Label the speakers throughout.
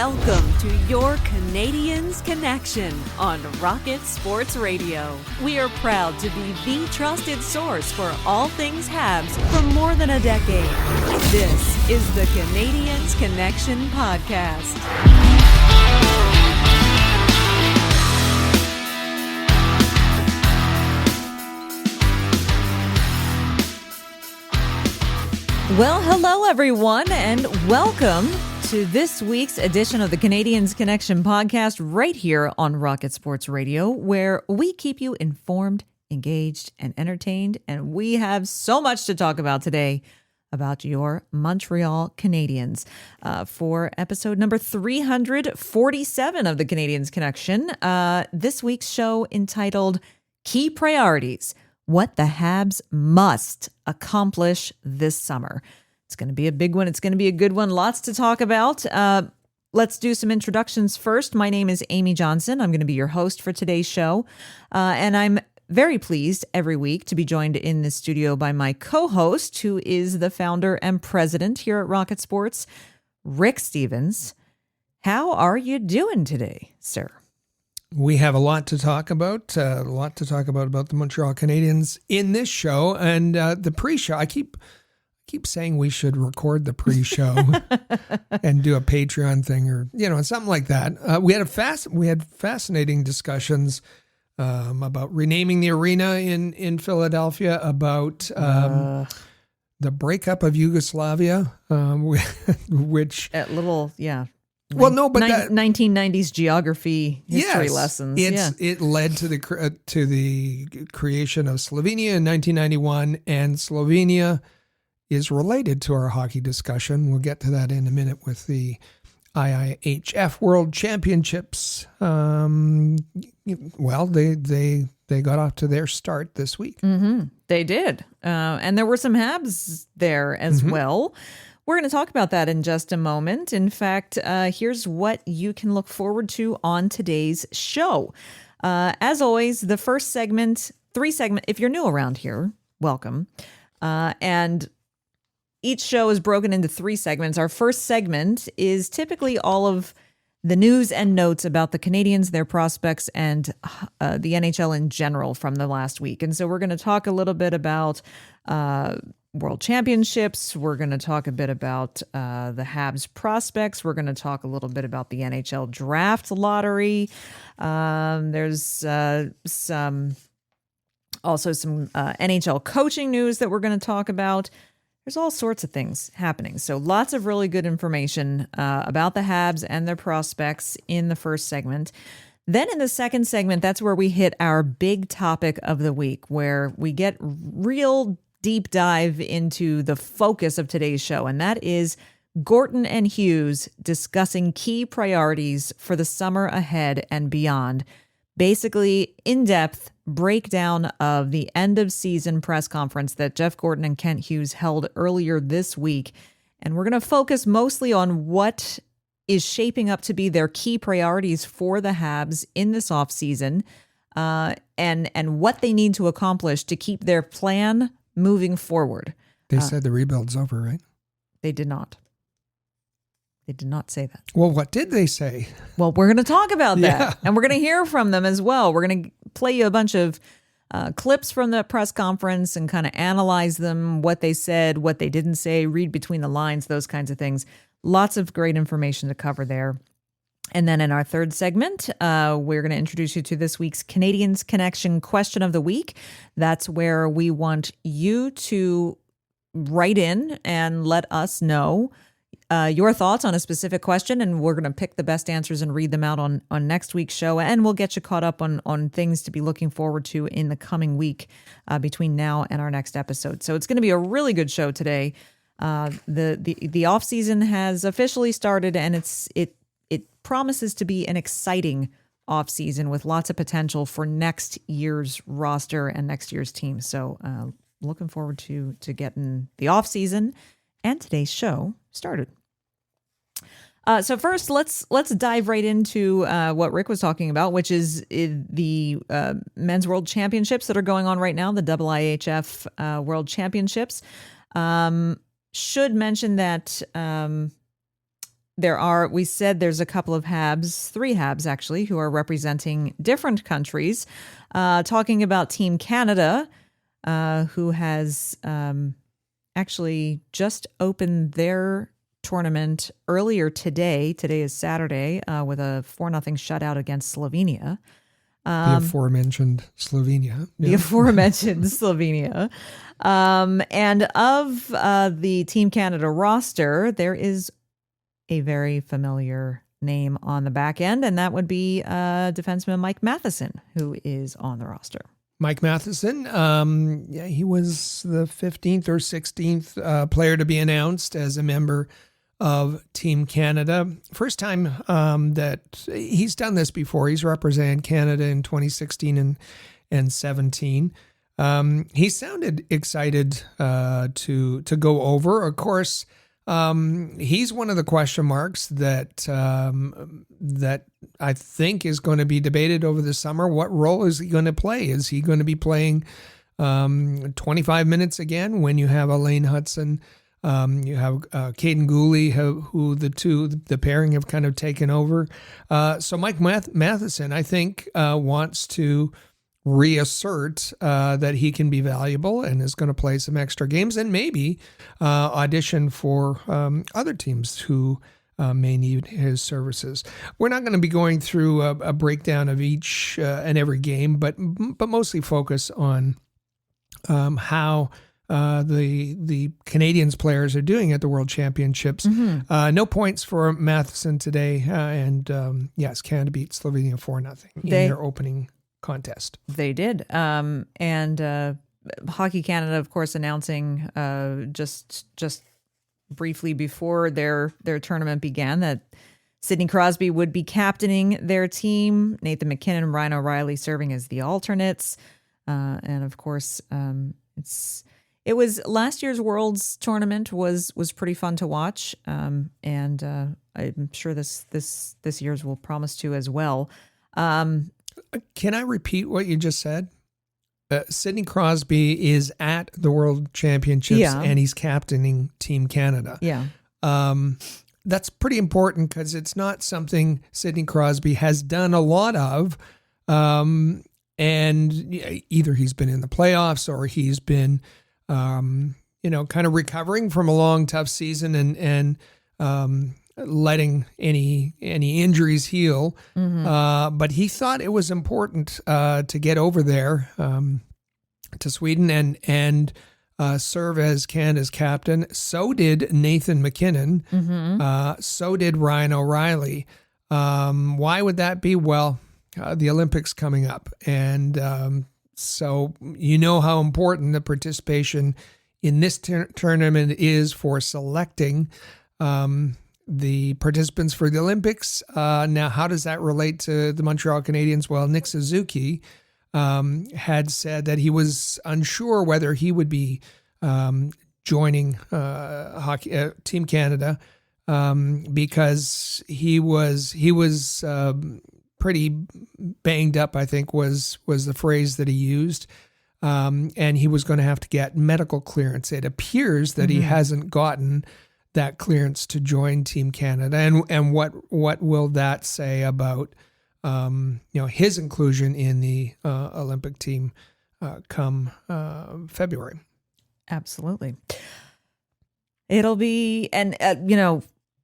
Speaker 1: Welcome to your Canadiens Connection on Rocket Sports Radio. We are proud to be the trusted source for all things Habs for more than a decade. This is the Canadiens Connection Podcast. Well, hello everyone, and welcome to this week's edition of the Canadiens Connection podcast right here on Rocket Sports Radio, where we keep you informed, engaged, and entertained. And we have so much to talk about today about your Montreal Canadiens for episode number 347 of the Canadiens Connection. This week's show entitled Key Priorities, What the Habs Must Accomplish This Summer. It's going to be a big one. It's going to be a good one. Lots to talk about. Let's do some introductions first. My name is Amy Johnson. I'm going to be your host for today's show. And I'm very pleased every week to be joined in the studio by my co-host, who is the founder and president here at Rocket Sports, Rick Stevens. How are you doing today, sir?
Speaker 2: We have a lot to talk about, about the Montreal Canadiens in this show. And the pre-show, I keep saying we should record the pre-show and do a Patreon thing or, something like that. We had fascinating discussions about renaming the arena in Philadelphia, about the breakup of Yugoslavia, which... Well, no, but
Speaker 1: 1990s geography history lessons.
Speaker 2: It led to the creation of Slovenia in 1991, and Slovenia is related to our hockey discussion. We'll get to that in a minute with the IIHF World Championships. They got off to their start this week.
Speaker 1: Mm-hmm. They did, and there were some Habs there as well. We're going to talk about that in just a moment. In fact, here's what you can look forward to on today's show. As always, the first segment, if you're new around here, welcome. And each show is broken into 3 segments. Our first segment is typically all of the news and notes about the Canadiens, their prospects, and the NHL in general from the last week. And so we're going to talk a little bit about World Championships. We're going to talk a bit about the Habs prospects. We're going to talk a little bit about the NHL Draft Lottery. There's some NHL coaching news that we're going to talk about. There's all sorts of things happening. So lots of really good information about the Habs and their prospects in the first segment. Then in the second segment, that's where we hit our big topic of the week, where we get real deep dive into the focus of today's show. And that is Gorton and Hughes discussing key priorities for the summer ahead and beyond. Basically, in-depth breakdown of the end-of-season press conference that Jeff Gorton and Kent Hughes held earlier this week. And we're going to focus mostly on what is shaping up to be their key priorities for the Habs in this offseason, and what they need to accomplish to keep their plan moving forward.
Speaker 2: They said the rebuild's over, right?
Speaker 1: They did not. They did not say that.
Speaker 2: Well, what did they say?
Speaker 1: Well, we're going to talk about that. And we're going to hear from them as well. We're going to play you a bunch of clips from the press conference and kind of analyze them, what they said, what they didn't say, read between the lines, those kinds of things. Lots of great information to cover there. And then in our third segment, we're going to introduce you to this week's Canadiens Connection question of the week. That's where we want you to write in and let us know your thoughts on a specific question, and we're going to pick the best answers and read them out on next week's show, and we'll get you caught up on things to be looking forward to in the coming week between now and our next episode. So it's going to be a really good show today. The off season has officially started, and it promises to be an exciting off season with lots of potential for next year's roster and next year's team. So looking forward to getting the off season and today's show started. So first, let's dive right into what Rick was talking about, which is the Men's World Championships that are going on right now, the IIHF World Championships. Should mention that we said there's a couple of Habs, 3 Habs actually, who are representing different countries. Talking about Team Canada, who has actually just opened their tournament earlier today. Today is Saturday, with a 4-0 shutout against Slovenia.
Speaker 2: The aforementioned Slovenia.
Speaker 1: The aforementioned Slovenia. And of the Team Canada roster, there is a very familiar name on the back end, and that would be defenseman Mike Matheson, who is on the roster.
Speaker 2: Mike Matheson, he was the 15th or 16th player to be announced as a member of Team Canada. First time that he's done this before. He's represented Canada in 2016 and 17. He sounded excited to go over. Of course, he's one of the question marks that I think is going to be debated over the summer. What role is he going to play? Is he going to be playing 25 minutes again when you have Elaine Hudson? You have Caden Gooley, who the pairing have kind of taken over. So Mike Matheson, I think, wants to reassert that he can be valuable and is going to play some extra games and maybe audition for other teams who may need his services. We're not going to be going through a breakdown of each and every game, but mostly focus on how the Canadiens players are doing at the World Championships. Mm-hmm. No points for Matheson today, and yes, Canada beat Slovenia 4-0 in their opening contest.
Speaker 1: They did. And Hockey Canada, of course, announcing just briefly before their tournament began that Sidney Crosby would be captaining their team. Nathan McKinnon and Ryan O'Reilly serving as the alternates. And of course, it was last year's Worlds tournament was pretty fun to watch. And I'm sure this year's will promise to as well.
Speaker 2: Can I repeat what you just said? Sidney Crosby is at the World Championships and he's captaining Team Canada.
Speaker 1: Yeah.
Speaker 2: That's pretty important because it's not something Sidney Crosby has done a lot of. And either he's been in the playoffs or he's been, kind of recovering from a long, tough season and letting any injuries heal. Mm-hmm. But he thought it was important to get over there to Sweden and serve as Canada's captain. So did Nathan McKinnon. Mm-hmm. So did Ryan O'Reilly. Why would that be? Well, the Olympics coming up. And so you know how important the participation in this tournament is for selecting the participants for the Olympics. Now, how does that relate to the Montreal Canadiens? Well, Nick Suzuki had said that he was unsure whether he would be joining Team Canada because he was pretty banged up, I think was the phrase that he used. And he was going to have to get medical clearance. It appears that he hasn't gotten that clearance to join Team Canada, and what will that say about his inclusion in the Olympic team come February?
Speaker 1: Absolutely, it'll be, and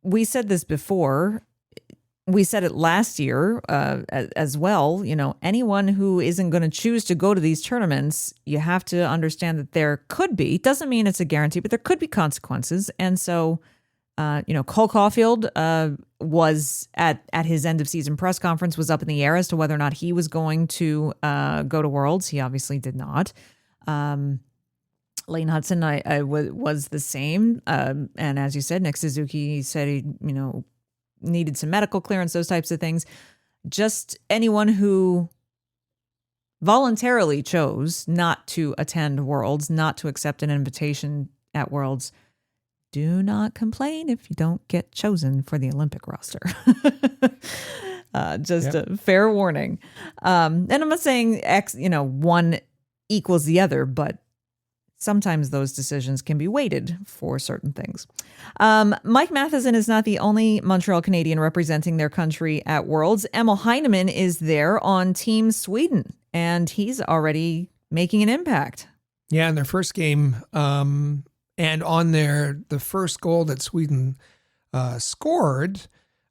Speaker 1: we said this before. We said it last year as well. Anyone who isn't going to choose to go to these tournaments, you have to understand that there could be, doesn't mean it's a guarantee, but there could be consequences. And so, Cole Caulfield was at his end of season press conference was up in the air as to whether or not he was going to go to Worlds. He obviously did not. Lane Hudson was the same. And as you said, Nick Suzuki said he, needed some medical clearance, those types of things. Just anyone who voluntarily chose not to attend Worlds, not to accept an invitation at Worlds, do not complain if you don't get chosen for the Olympic roster. A fair warning. And I'm not saying one equals the other, but sometimes those decisions can be weighted for certain things. Mike Matheson is not the only Montreal Canadian representing their country at Worlds. Emil Heineman is there on Team Sweden, and he's already making an impact.
Speaker 2: Yeah, in their first game, and on the first goal that Sweden scored,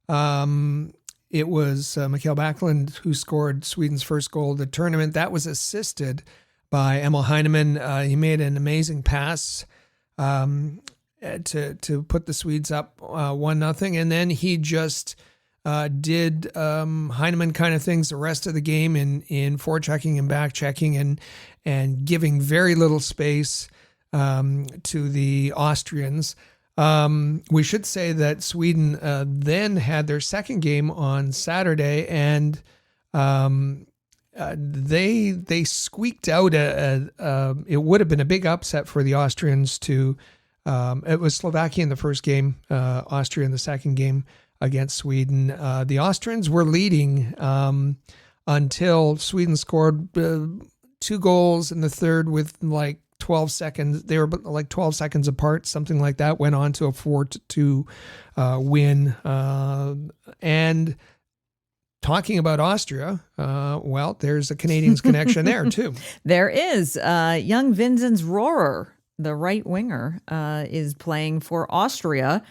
Speaker 2: it was Mikael Backlund who scored Sweden's first goal of the tournament. That was assisted by Emil Heineman. He made an amazing pass to put the Swedes up 1-0, and then he just did Heineman kind of things the rest of the game in forechecking and backchecking and giving very little space to the Austrians. We should say that Sweden then had their second game on Saturday, and they squeaked out it would have been a big upset for the Austrians to. It was Slovakia in the first game, Austria in the second game against Sweden. The Austrians were leading until Sweden scored 2 goals in the third with like 12 seconds. They were like 12 seconds apart, something like that. Went on to a 4-2 win. And talking about Austria, well, there's a Canadiens connection there too.
Speaker 1: There is. Young Vinzenz Rohrer, the right winger, is playing for Austria,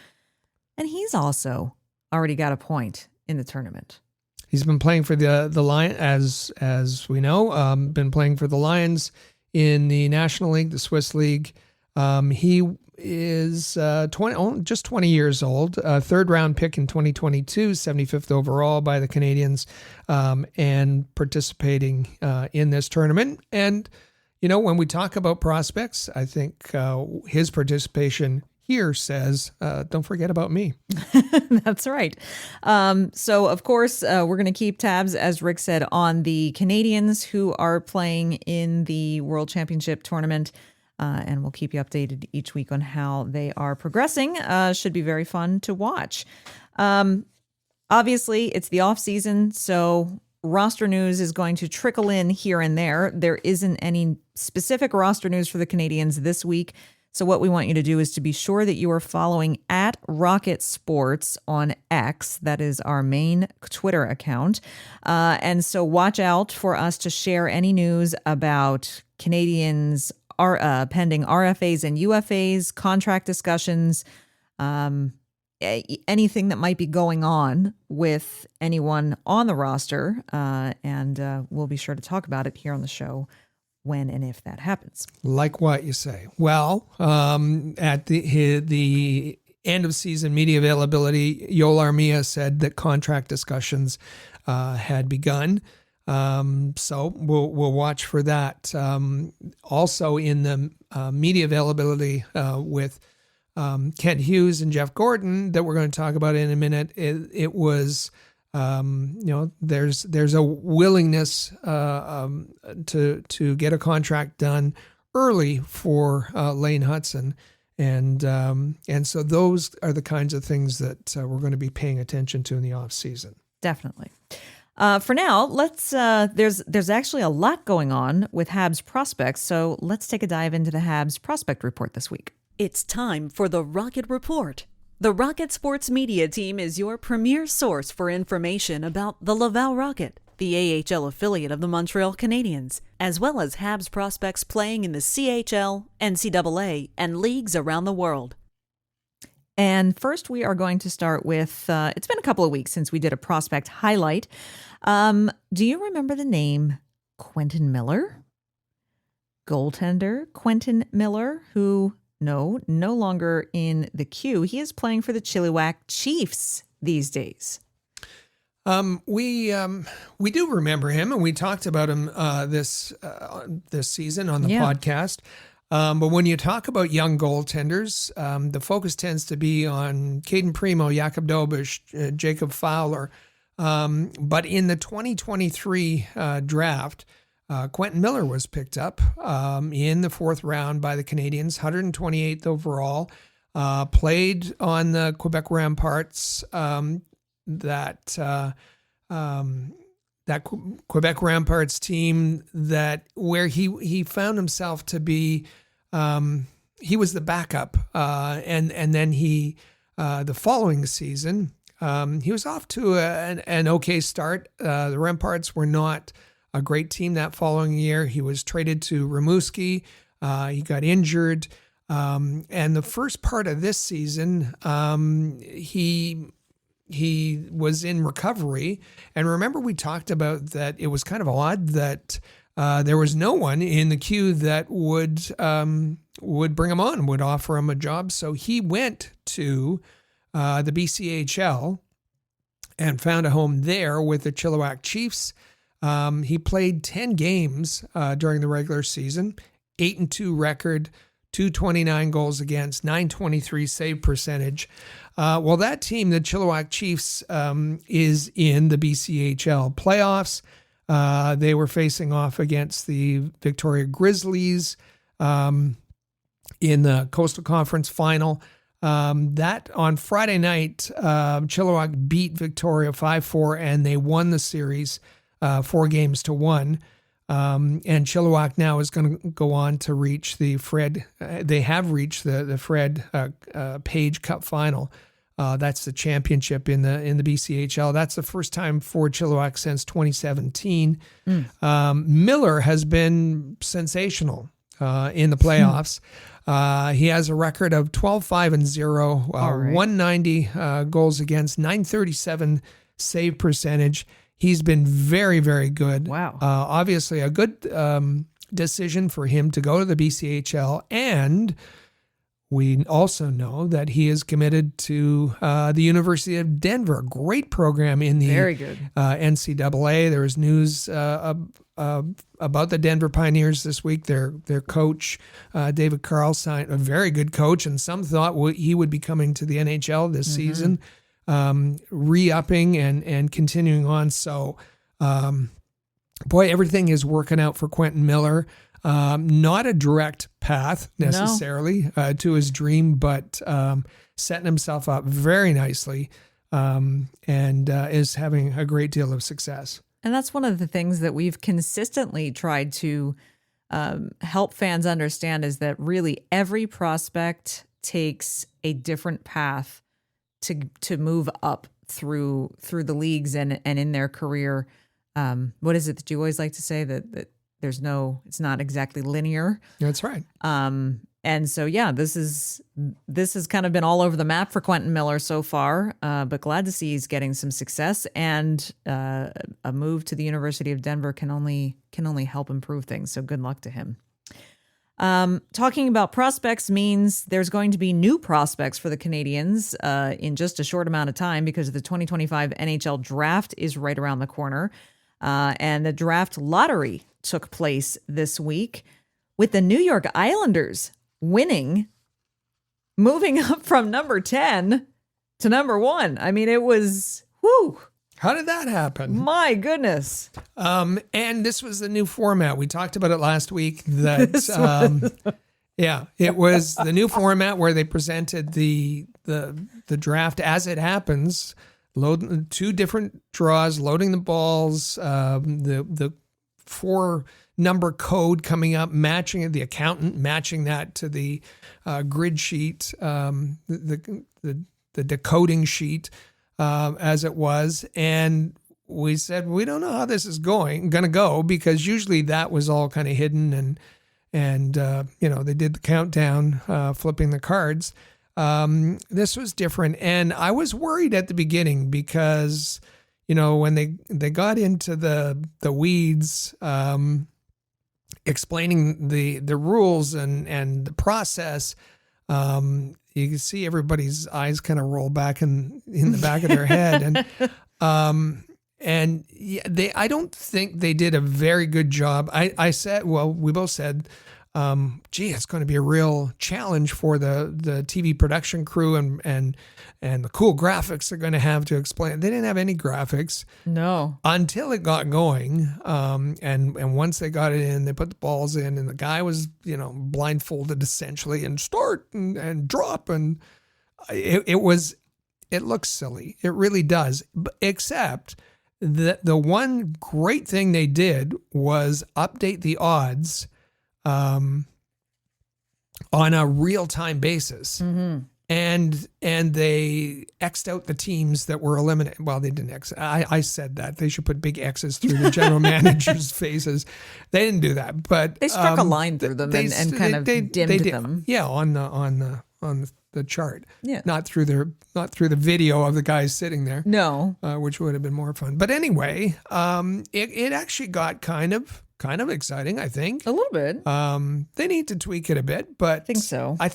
Speaker 1: and he's also already got a point in the tournament.
Speaker 2: He's been playing for the Lions, as we know, been playing for the Lions in the National League, the Swiss League. He is just 20 years old, third round pick in 2022, 75th overall by the Canadiens, and participating in this tournament. And, you know, when we talk about prospects, I think his participation here says, don't forget about me.
Speaker 1: That's right. So, of course, we're going to keep tabs, as Rick said, on the Canadiens who are playing in the World Championship tournament. And we'll keep you updated each week on how they are progressing. Should be very fun to watch. Obviously, it's the off season, so roster news is going to trickle in here and there. There isn't any specific roster news for the Canadiens this week. So what we want you to do is to be sure that you are following at Rocket Sports on X. That is our main Twitter account. And so watch out for us to share any news about Canadiens pending RFAs and UFAs, contract discussions, anything that might be going on with anyone on the roster. And we'll be sure to talk about it here on the show when and if that happens.
Speaker 2: Like what you say. Well, at the end of season media availability, Yoel Armia said that contract discussions had begun. So we'll watch for that. Also in the media availability with Kent Hughes and Jeff Gorton that we're going to talk about in a minute, it was there's a willingness to get a contract done early for Lane Hudson, and so those are the kinds of things that we're going to be paying attention to in the off season.
Speaker 1: Definitely. For now, let's. There's actually a lot going on with Habs prospects, so let's take a dive into the Habs prospect report this week.
Speaker 3: It's time for the Rocket Report. The Rocket Sports Media Team is your premier source for information about the Laval Rocket, the AHL affiliate of the Montreal Canadiens, as well as Habs prospects playing in the CHL, NCAA, and leagues around the world.
Speaker 1: And first, we are going to start with, it's been a couple of weeks since we did a prospect highlight. Do you remember the name Quentin Miller? Goaltender Quentin Miller, who... No longer in the queue. He is playing for the Chilliwack Chiefs these days.
Speaker 2: We do remember him, and we talked about him this season on the podcast. But when you talk about young goaltenders, the focus tends to be on Caden Primo, Jakob Dobish, Jacob Fowler. But in the 2023 draft, Quentin Miller was picked up in the 4th round by the Canadiens, 128th overall, played on the Quebec Ramparts, that Quebec Ramparts team where he found himself to be he was the backup, and then he the following season he was off to an okay start. The Remparts were not a great team that following year. He was traded to Rimouski. He got injured, and the first part of this season, he was in recovery. And remember, we talked about that it was kind of odd that there was no one in the queue that would bring him on, would offer him a job. So he went to the BCHL and found a home there with the Chilliwack Chiefs. He played 10 games during the regular season, 8-2 record, 229 goals against, 923 save percentage. Well, that team, the Chilliwack Chiefs, is in the BCHL playoffs. They were facing off against the Victoria Grizzlies in the Coastal Conference final. That on Friday night, Chilliwack beat Victoria 5-4, and they won the series 4-1. And Chilliwack now is going to go on to reach the Fred. They have reached the Fred Page Cup final. That's the championship in the BCHL. That's the first time for Chilliwack since 2017. Miller has been sensational in the playoffs. He has a record of 12-5-0, 190 goals against, 937 save percentage. He's been very, very good.
Speaker 1: Wow.
Speaker 2: Obviously, a good decision for him to go to the BCHL. And we also know that he is committed to the University of Denver, a great program in the
Speaker 1: very good.
Speaker 2: NCAA. There was news about the Denver Pioneers this week. Their coach, David Carl, signed a very good coach, and some thought he would be coming to the NHL this season. Re-upping and continuing on. So, boy, everything is working out for Quentin Miller. Not a direct path necessarily to his dream, but setting himself up very nicely and is having a great deal of success.
Speaker 1: And that's one of the things that we've consistently tried to help fans understand is that really every prospect takes a different path to move up through the leagues and in their career. What is it that you always like to say that it's not exactly linear?
Speaker 2: That's right.
Speaker 1: And so, yeah, this has kind of been all over the map for Quentin Miller so far, but glad to see he's getting some success, and a move to the University of Denver can only help improve things. So good luck to him. Talking about prospects means there's going to be new prospects for the Canadiens in just a short amount of time because the 2025 NHL Draft is right around the corner. And the Draft Lottery took place this week with the New York Islanders winning, moving up from number 10 to number 1. I mean, it was, whoo.
Speaker 2: How did that happen?
Speaker 1: My goodness.
Speaker 2: And this was the new format. We talked about it last week. That it was the new format where they presented the draft as it happens, load 2 different draws, loading the balls, the 4-number code coming up, matching it, the accountant matching that to the grid sheet, the decoding sheet. As it was, and we said we don't know how this is going to go, because usually that was all kind of hidden and they did the countdown, flipping the cards. This was different, and I was worried at the beginning because when they got into the weeds, explaining the rules and the process. You can see everybody's eyes kind of roll back in the back of their head. And I don't think they did a very good job. We both said, it's going to be a real challenge for the TV production crew and the cool graphics they're going to have to explain. They didn't have any graphics.
Speaker 1: No.
Speaker 2: Until it got going. And once they got it in, they put the balls in, and the guy was, blindfolded essentially, and start and drop. And it looks silly. It really does. Except the one great thing they did was update the odds on a real-time basis. And they X'd out the teams that were eliminated. Well, they didn't X. I said that. They should put big X's through the general manager's faces. They didn't do that. But
Speaker 1: They struck a line through them and kind of dimmed them.
Speaker 2: Yeah, on the chart.
Speaker 1: Yeah.
Speaker 2: Not through the video of the guys sitting there.
Speaker 1: No.
Speaker 2: Which would have been more fun. But anyway, it actually got kind of exciting, I think.
Speaker 1: A little bit.
Speaker 2: They need to tweak it a bit, but
Speaker 1: I think so.
Speaker 2: I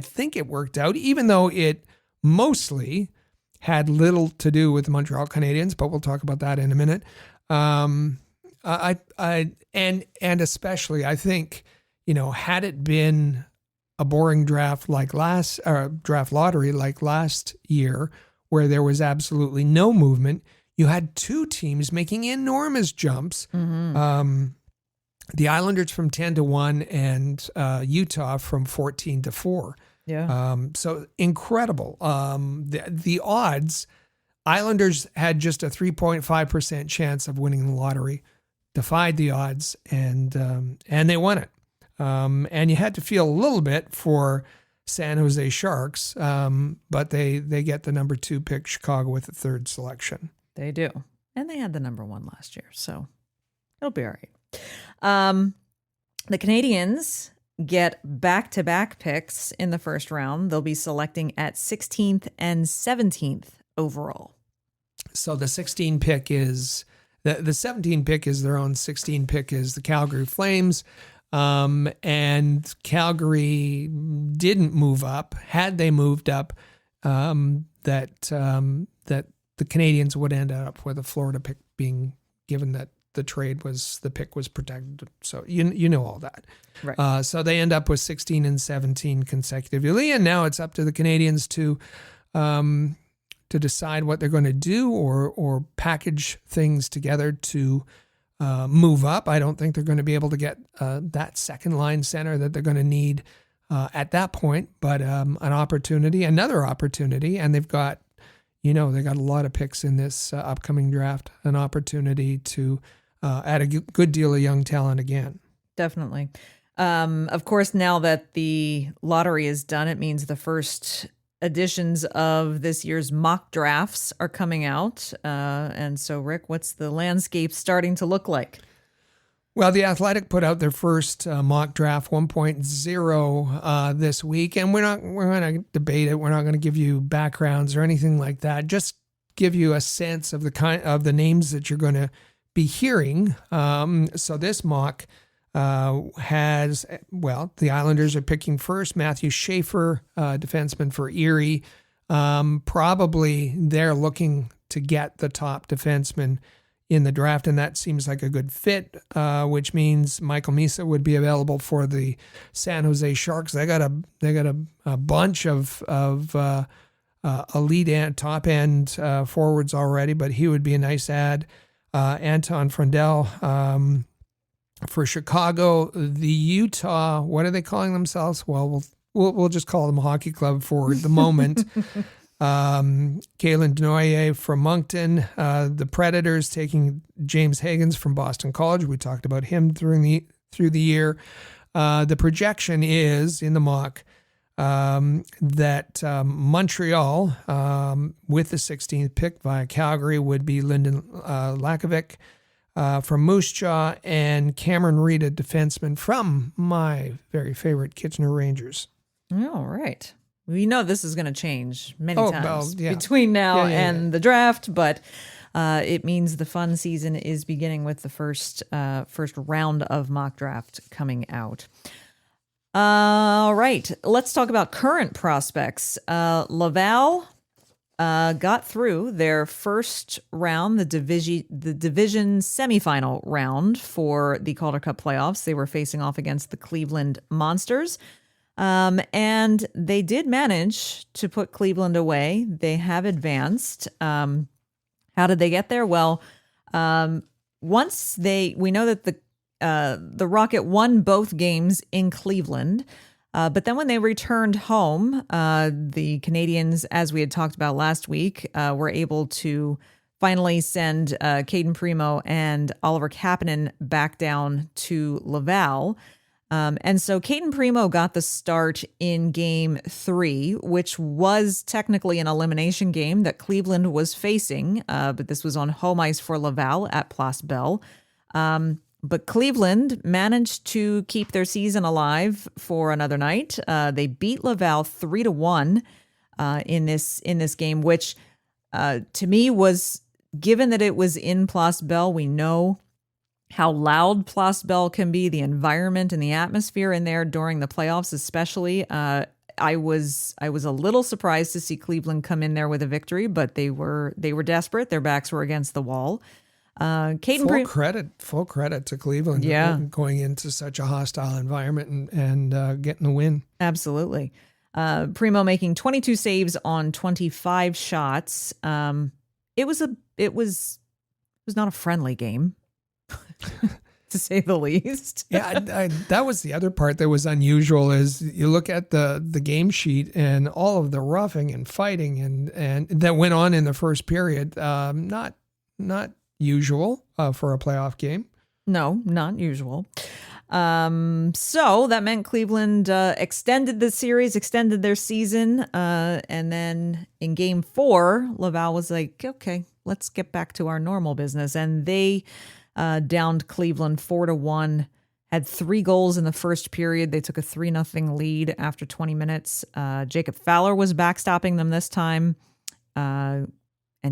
Speaker 2: think it worked out, even though it mostly had little to do with the Montreal Canadiens, but we'll talk about that in a minute. And especially, I think, had it been a boring draft lottery like last year, where there was absolutely no movement, you had two teams making enormous jumps. The Islanders from 10-1 and Utah from 14-4.
Speaker 1: Yeah.
Speaker 2: So incredible. The odds, Islanders had just a 3.5% chance of winning the lottery, defied the odds, and they won it. And you had to feel a little bit for San Jose Sharks, but they get the number 2 pick, Chicago, with the 3rd selection.
Speaker 1: They do. And they had the number 1 last year, so it'll be all right. The Canadiens get back-to-back picks in the first round. They'll be selecting at 16th and 17th overall. So
Speaker 2: the 16 pick is the 17 pick is their own. 16 pick is the Calgary Flames. And Calgary didn't move up. Had they moved up, that the Canadiens would end up with a Florida pick being given that the pick was protected. So you know all that.
Speaker 1: Right.
Speaker 2: So they end up with 16 and 17 consecutively, and now it's up to the Canadiens to decide what they're going to do or package things together to move up. I don't think they're going to be able to get that second line center that they're going to need at that point, but another opportunity, and they've got they got a lot of picks in this upcoming draft, an opportunity to add a good deal of young talent again.
Speaker 1: Definitely. Of course, now that the lottery is done, it means the first editions of this year's mock drafts are coming out. And so, Rick, what's the landscape starting to look like?
Speaker 2: Well, The Athletic put out their first mock draft 1.0 this week, and we're not going to debate it. We're not going to give you backgrounds or anything like that. Just give you a sense of the names that you're going to be hearing. So this mock has, the Islanders are picking first. Matthew Schaefer, defenseman for Erie. Probably they're looking to get the top defenseman in the draft, and that seems like a good fit, which meends Michael Misa would be available for the San Jose Sharks. They got a bunch of elite and top end forwards already, but he would be a nice add. Anton Frundell for Chicago. The Utah, what are they calling themselves? Well, we'll just call them Hockey Club for the moment. Kalen Denoyer from Moncton. The Predators taking James Higgins from Boston College. We talked about him through the year. The projection is in the mock that Montreal, with the 16th pick via Calgary, would be Lyndon Lakovic from Moose Jaw and Cameron Reed, a defenseman from my very favorite Kitchener Rangers.
Speaker 1: All right. We know this is going to change many times between now and the draft, but it means the fun season is beginning with the first round of mock draft coming out. All right, let's talk about current prospects. Laval got through their first round, the division semifinal round for the Calder Cup playoffs. They were facing off against the Cleveland Monsters. And they did manage to put Cleveland away. They have advanced. How did they get there? Well, we know that the Rocket won both games in Cleveland. But then when they returned home, the Canadiens, as we had talked about last week, were able to finally send Caden Primo and Oliver Kapanen back down to Laval. And so Caden Primo got the start in game 3, which was technically an elimination game that Cleveland was facing, but this was on home ice for Laval at Place Belle. But Cleveland managed to keep their season alive for another night. They beat Laval 3-1 in this game, which to me was, given that it was in Place Belle, we know how loud Place Belle can be, the environment and the atmosphere in there during the playoffs, especially. I was a little surprised to see Cleveland come in there with a victory, but they were desperate. Their backs were against the wall.
Speaker 2: Full credit to Cleveland, going into such a hostile environment and getting the win.
Speaker 1: Absolutely. Primo making 22 saves on 25 shots. It was not a friendly game, to say the least.
Speaker 2: That was the other part that was unusual. Is you look at the game sheet and all of the roughing and fighting and that went on in the first period. Not usual for a playoff game.
Speaker 1: No, not usual. So that meant Cleveland extended the series, extended their season. And then in game 4, Laval was like, okay, let's get back to our normal business. And they downed Cleveland 4-1, had 3 goals in the first period. They took a 3-0 lead after 20 minutes. Jacob Fowler was backstopping them this time. And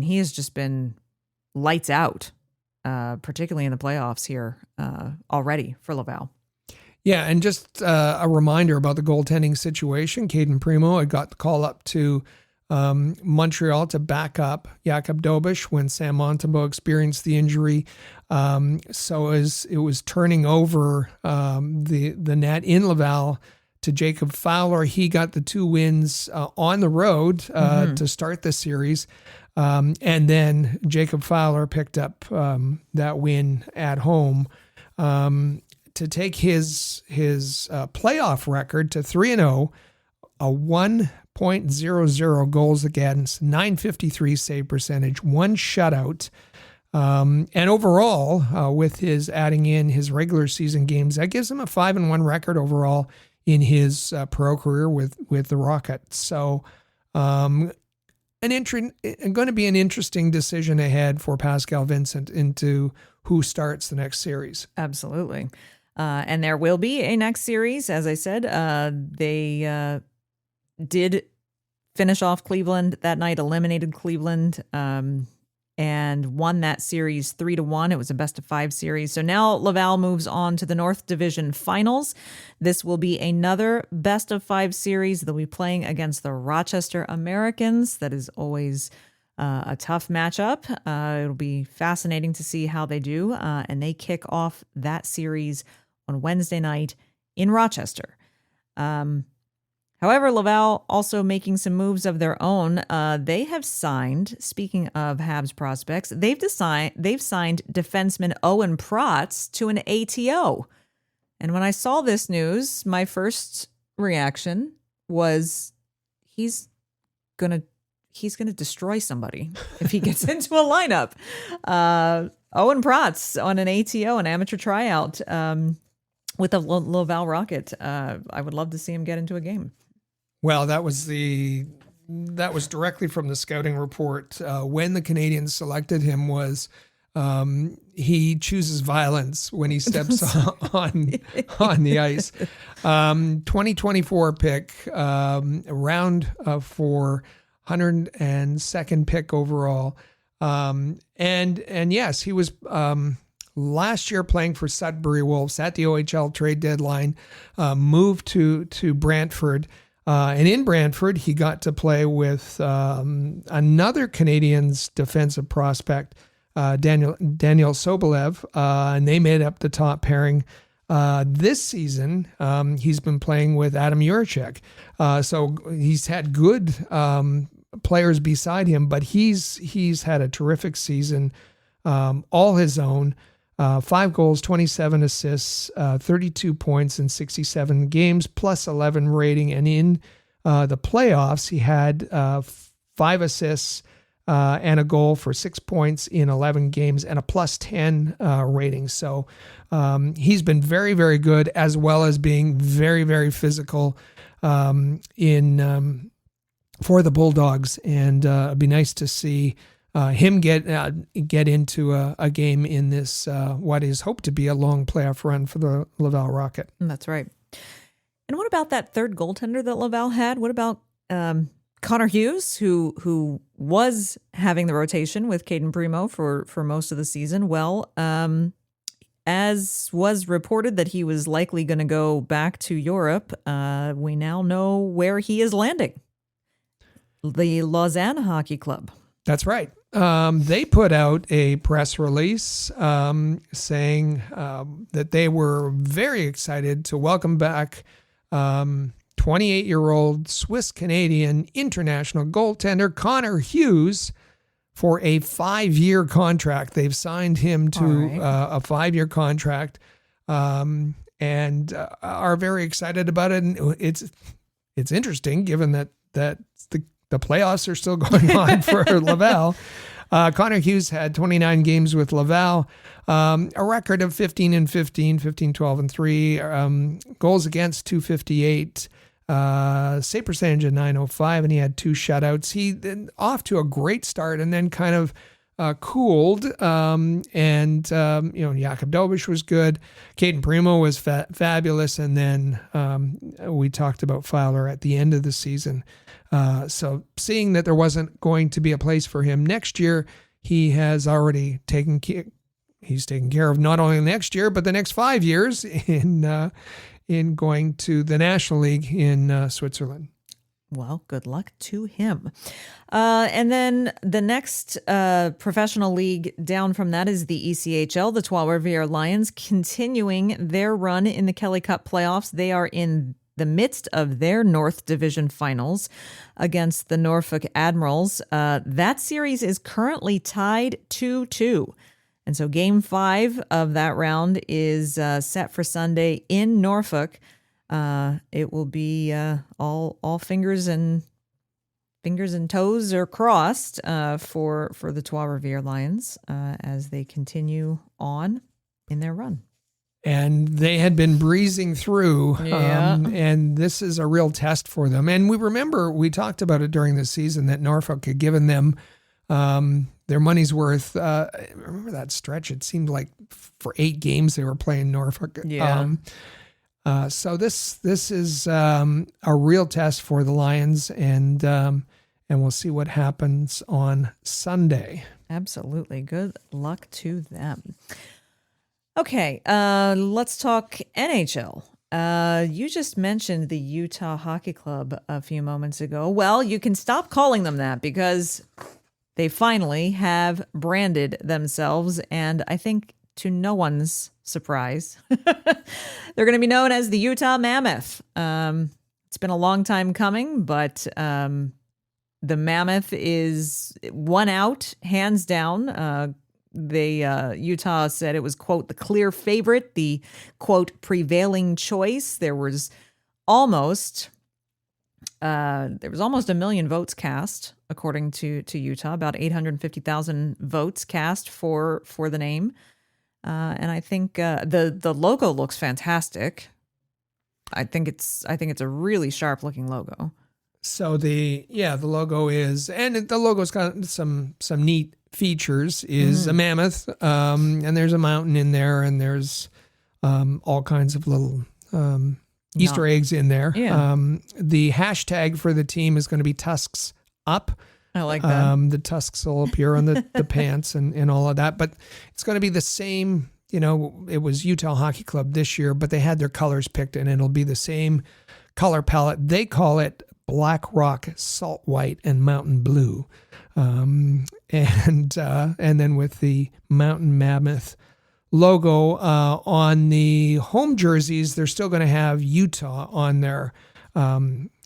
Speaker 1: he has just been lights out, particularly in the playoffs here already for Laval.
Speaker 2: Yeah, and just a reminder about the goaltending situation. Caden Primo had got the call up to Montreal to back up Jakub Dobish when Sam Montembeault experienced the injury. So as it was turning over the net in Laval to Jacob Fowler, he got the 2 wins on the road to start the series. And then Jacob Fowler picked up that win at home to take his playoff record to 3-0, a 1.00 goals against, .953 save percentage, 1 shutout. And overall, with his adding in his regular season games, that gives him a 5-1 record overall in his pro career with the Rockets. So going to be an interesting decision ahead for Pascal Vincent into who starts the next series.
Speaker 1: Absolutely. And there will be a next series. As I said, they did finish off Cleveland that night, eliminated Cleveland, and won that series 3-1. It was a best-of-5 series. So now Laval moves on to the North Division Finals. This will be another best-of-5 series. They'll be playing against the Rochester Americans. That is always a tough matchup. It'll be fascinating to see how they do. And they kick off that series on Wednesday night in Rochester. However, Laval also making some moves of their own. They have signed, speaking of Habs prospects, they've signed defenseman Owen Protz to an ATO. And when I saw this news, my first reaction was he's gonna destroy somebody if he gets into a lineup. Owen Protz on an ATO, an amateur tryout with the Laval Rocket. I would love to see him get into a game.
Speaker 2: Well, that was directly from the scouting report. When the Canadiens selected him was he chooses violence when he steps on the ice. 2024 pick, around for 102nd pick overall. And yes, he was last year playing for Sudbury Wolves at the OHL trade deadline, moved to Brantford. And in Brantford, he got to play with another Canadiens defensive prospect, Daniel Sobolev, and they made up the top pairing. This season, he's been playing with Adam Juracek. So he's had good players beside him, but he's had a terrific season, all his own. 5 goals, 27 assists, 32 points in 67 games, plus 11 rating. And in the playoffs, he had 5 assists, and a goal for 6 points in 11 games and a +10 rating. So he's been very, very good, as well as being very, very physical for the Bulldogs. And it'd be nice to see him get into a game in this what is hoped to be a long playoff run for the Laval Rocket.
Speaker 1: That's right. And what about that third goaltender that Laval had? What about Connor Hughes, who was having the rotation with Caden Primo for most of the season? Well, as was reported that he was likely going to go back to Europe, we now know where he is landing. The Lausanne Hockey Club.
Speaker 2: That's right. They put out a press release saying that they were very excited to welcome back 28-year-old Swiss-Canadian international goaltender Connor Hughes for a 5-year contract. They've signed him to a 5-year contract and are very excited about it. And it's interesting given that the playoffs are still going on for Laval. Connor Hughes had 29 games with Laval, a record of 15-15, 15-12-3, goals against 258, save percentage of .905, and he had 2 shutouts. He off to a great start and then kind of cooled. Jakob Dobish was good. Caden Primo was fabulous. And then we talked about Fowler at the end of the season. So seeing that there wasn't going to be a place for him next year, he has already taken care of not only next year, but the next 5 years in going to the National League in Switzerland.
Speaker 1: Well, good luck to him. And then the next professional league down from that is the ECHL, the Trois-Rivières Lions, continuing their run in the Kelly Cup playoffs. They are in the midst of their North Division finals against the Norfolk Admirals. That series is currently tied 2-2. And so Game 5 of that round is set for Sunday in Norfolk. It will be all fingers and toes are crossed for the Trois-Rivières Lions as they continue on in their run.
Speaker 2: And they had been breezing through, and this is a real test for them. And we talked about it during the season that Norfolk had given them their money's worth. Remember that stretch? It seemed like for 8 games they were playing Norfolk.
Speaker 1: Yeah.
Speaker 2: So this is a real test for the Lions, and we'll see what happens on Sunday.
Speaker 1: Absolutely. Good luck to them. Okay, let's talk NHL. You just mentioned the Utah Hockey Club a few moments ago. Well, you can stop calling them that because they finally have branded themselves, and I think to no one's surprise, they're going to be known as the Utah Mammoth. It's been a long time coming, but the Mammoth is one out, hands down. Utah said it was, quote, the clear favorite, the, quote, prevailing choice. There was almost a million votes cast, according to Utah, about 850,000 votes cast for the name. And I think the logo looks fantastic. I think it's a really sharp looking logo.
Speaker 2: So the logo is, and the logo's got some neat features. Is a mammoth, and there's a mountain in there, and there's all kinds of little Easter eggs in there.
Speaker 1: Yeah.
Speaker 2: The hashtag for the team is going to be Tusks Up.
Speaker 1: I like that.
Speaker 2: The tusks will appear on the pants and all of that, but it's going to be the same. It was Utah Hockey Club this year, but they had their colors picked, and it'll be the same color palette. They call it Black Rock, Salt White, and Mountain Blue. And then with the Mountain Mammoth logo on the home jerseys, they're still going to have Utah on there,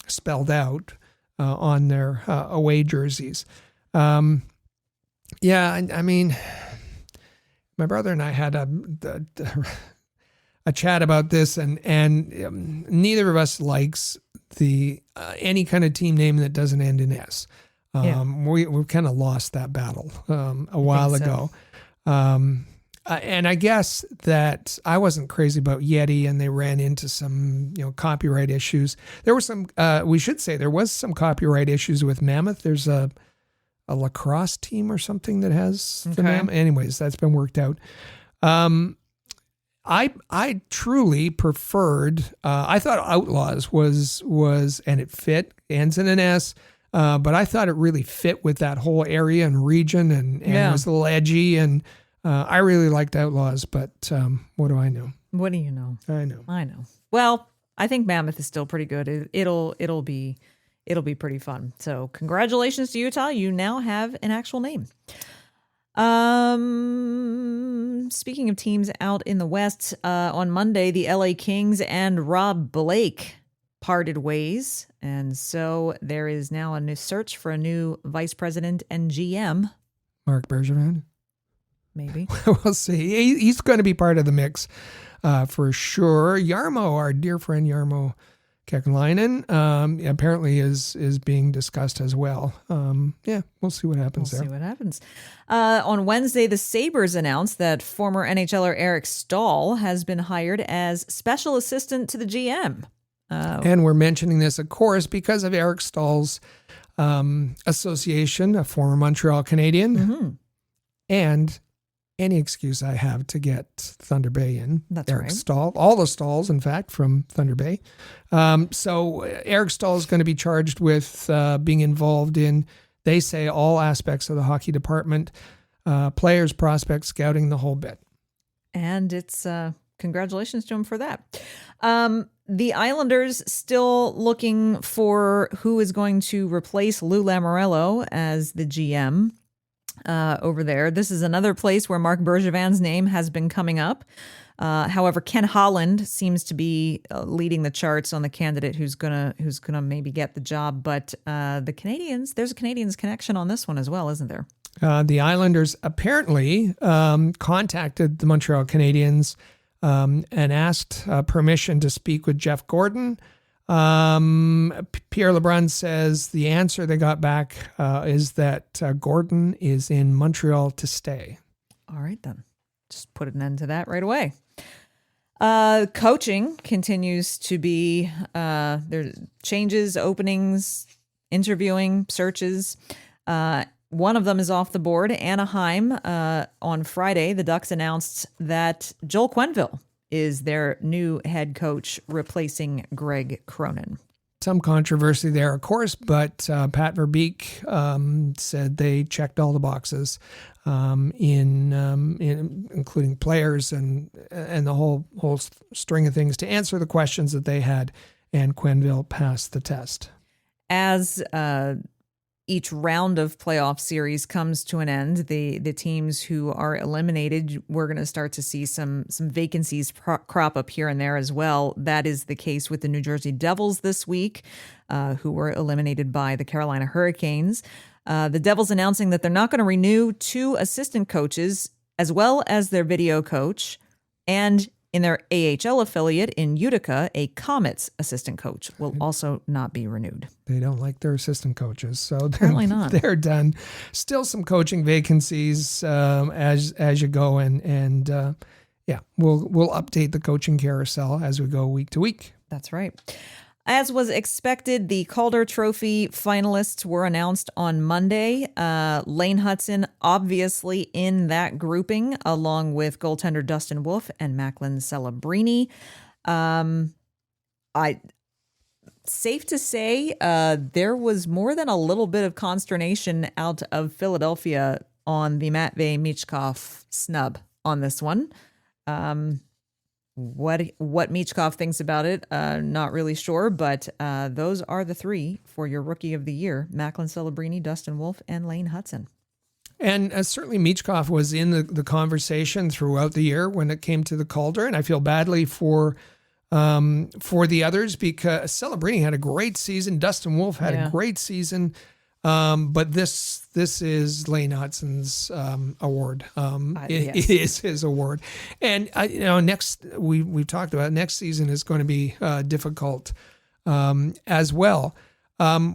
Speaker 2: spelled out on their away jerseys. I mean, my brother and I had a chat about this, and neither of us likes the any kind of team name that doesn't end in S. We've kind of lost that battle a while ago. And I guess that I wasn't crazy about Yeti, and they ran into some, copyright issues. There were some, we should say there was some copyright issues with Mammoth. There's a lacrosse team or something that has the Mammoth. Anyways, that's been worked out. I truly preferred, I thought Outlaws was, and it fit, ends in an S, but I thought it really fit with that whole area and region and it was a little edgy, and I really liked Outlaws, but what do I know?
Speaker 1: What do you know?
Speaker 2: I know.
Speaker 1: Well, I think Mammoth is still pretty good. It'll be pretty fun. So congratulations to Utah. You now have an actual name. Speaking of teams out in the West, on Monday, the LA Kings and Rob Blake parted ways. And so there is now a new search for a new vice president and GM.
Speaker 2: Mark Bergevin?
Speaker 1: Maybe.
Speaker 2: We'll see. He's going to be part of the mix for sure. Jarmo, our dear friend Jarmo Kekalainen, apparently is being discussed as well. We'll see what happens there.
Speaker 1: We'll see what happens. On Wednesday, the Sabres announced that former NHLer Eric Stahl has been hired as special assistant to the GM.
Speaker 2: And we're mentioning this, of course, because of Eric Stahl's association, a former Montreal Canadian, and any excuse I have to get Thunder Bay in.
Speaker 1: That's
Speaker 2: Eric
Speaker 1: right.
Speaker 2: Stahl, all the Stahls, in fact, from Thunder Bay. So Eric Stahl is going to be charged with being involved in, they say, all aspects of the hockey department, players, prospects, scouting, the whole bit.
Speaker 1: And it's congratulations to him for that. The Islanders still looking for who is going to replace Lou Lamoriello as the GM. Over there. This is another place where Mark Bergevin's name has been coming up. However, Ken Holland seems to be leading the charts on the candidate who's gonna maybe get the job. But the Canadiens, there's a Canadiens connection on this one as well, isn't there?
Speaker 2: The Islanders apparently contacted the Montreal Canadiens and asked permission to speak with Jeff Gorton. Pierre Lebrun says the answer they got back is that Gorton is in Montreal to stay.
Speaker 1: All right, then. Just put an end to that right away. Coaching continues to be, there's changes, openings, interviewing, searches. One of them is off the board. Anaheim, on Friday, the Ducks announced that Joel Quenneville is their new head coach, replacing Greg Cronin.
Speaker 2: Some controversy there, of course, but Pat Verbeek said they checked all the boxes, in including players and the whole string of things to answer the questions that they had, and Quenneville passed the test. As
Speaker 1: each round of playoff series comes to an end, the teams who are eliminated, we're going to start to see some vacancies crop up here and there as well. That is the case with the New Jersey Devils this week, who were eliminated by the Carolina Hurricanes. The Devils announcing that they're not going to renew 2 assistant coaches, as well as their video coach, and in their AHL affiliate in Utica, a Comets assistant coach will also not be renewed.
Speaker 2: They don't like their assistant coaches, so
Speaker 1: apparently not.
Speaker 2: They're done. Still some coaching vacancies as you go, and we'll update the coaching carousel as we go week to week.
Speaker 1: That's right. As was expected, the Calder Trophy finalists were announced on Monday. Lane Hutson, obviously in that grouping, along with goaltender Dustin Wolf and Macklin Celebrini. Safe to say, there was more than a little bit of consternation out of Philadelphia on the Matvei Michkov snub on this one. What Michkov thinks about it, not really sure, but those are the 3 for your Rookie of the Year: Macklin Celebrini, Dustin Wolf, and Lane Hutson.
Speaker 2: And certainly Michkov was in the conversation throughout the year when it came to the Calder, and I feel badly for the others because Celebrini had a great season, Dustin Wolf had a great season, but this is Lane Hutson's award. It is his award, and next we've talked about next season is going to be difficult as well.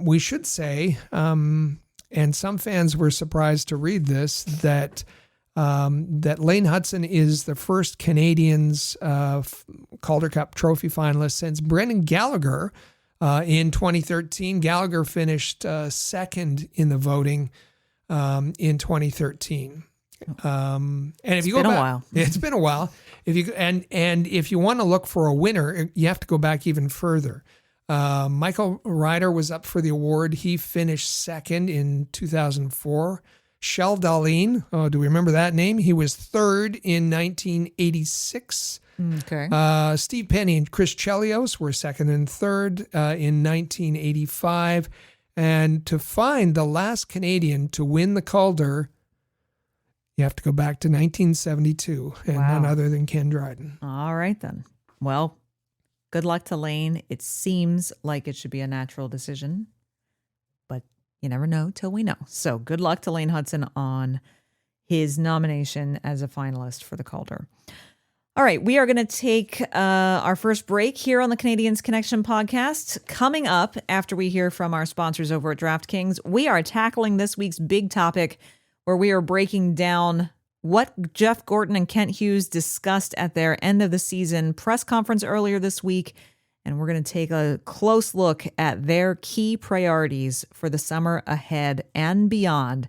Speaker 2: We should say And some fans were surprised to read this, that Lane Hudson is the first Canadiens Calder Cup trophy finalist since Brendan Gallagher in 2013. Gallagher finished second in the voting in 2013. And if you go back,
Speaker 1: a while.
Speaker 2: It's been a while. If you want to look for a winner, you have to go back even further. Michael Ryder was up for the award. He finished second in 2004. Shel Dahlin, do we remember that name? He was third in 1986.
Speaker 1: Okay.
Speaker 2: Steve Penny and Chris Chelios were second and third in 1985. And to find the last Canadian to win the Calder, you have to go back to 1972, and none other than Ken Dryden.
Speaker 1: All right, then. Well, good luck to Lane. It seems like it should be a natural decision, but you never know till we know. So good luck to Lane Hudson on his nomination as a finalist for the Calder. All right, we are going to take our first break here on the Canadiens Connection podcast. Coming up, after we hear from our sponsors over at DraftKings, we are tackling this week's big topic, where we are breaking down what Jeff Gorton and Kent Hughes discussed at their end of the season press conference earlier this week. And we're going to take a close look at their key priorities for the summer ahead and beyond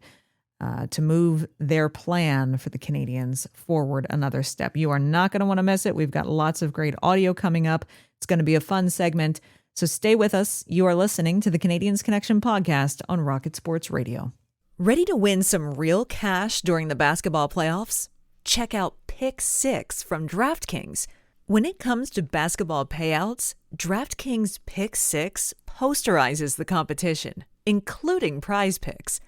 Speaker 1: to move their plan for the Canadiens forward another step. You are not going to want to miss it. We've got lots of great audio coming up. It's going to be a fun segment. So stay with us. You are listening to the Canadiens Connection podcast on Rocket Sports Radio.
Speaker 3: Ready to win some real cash during the basketball playoffs? Check out Pick 6 from DraftKings. When it comes to basketball payouts, DraftKings Pick 6 posterizes the competition, including Prize Picks.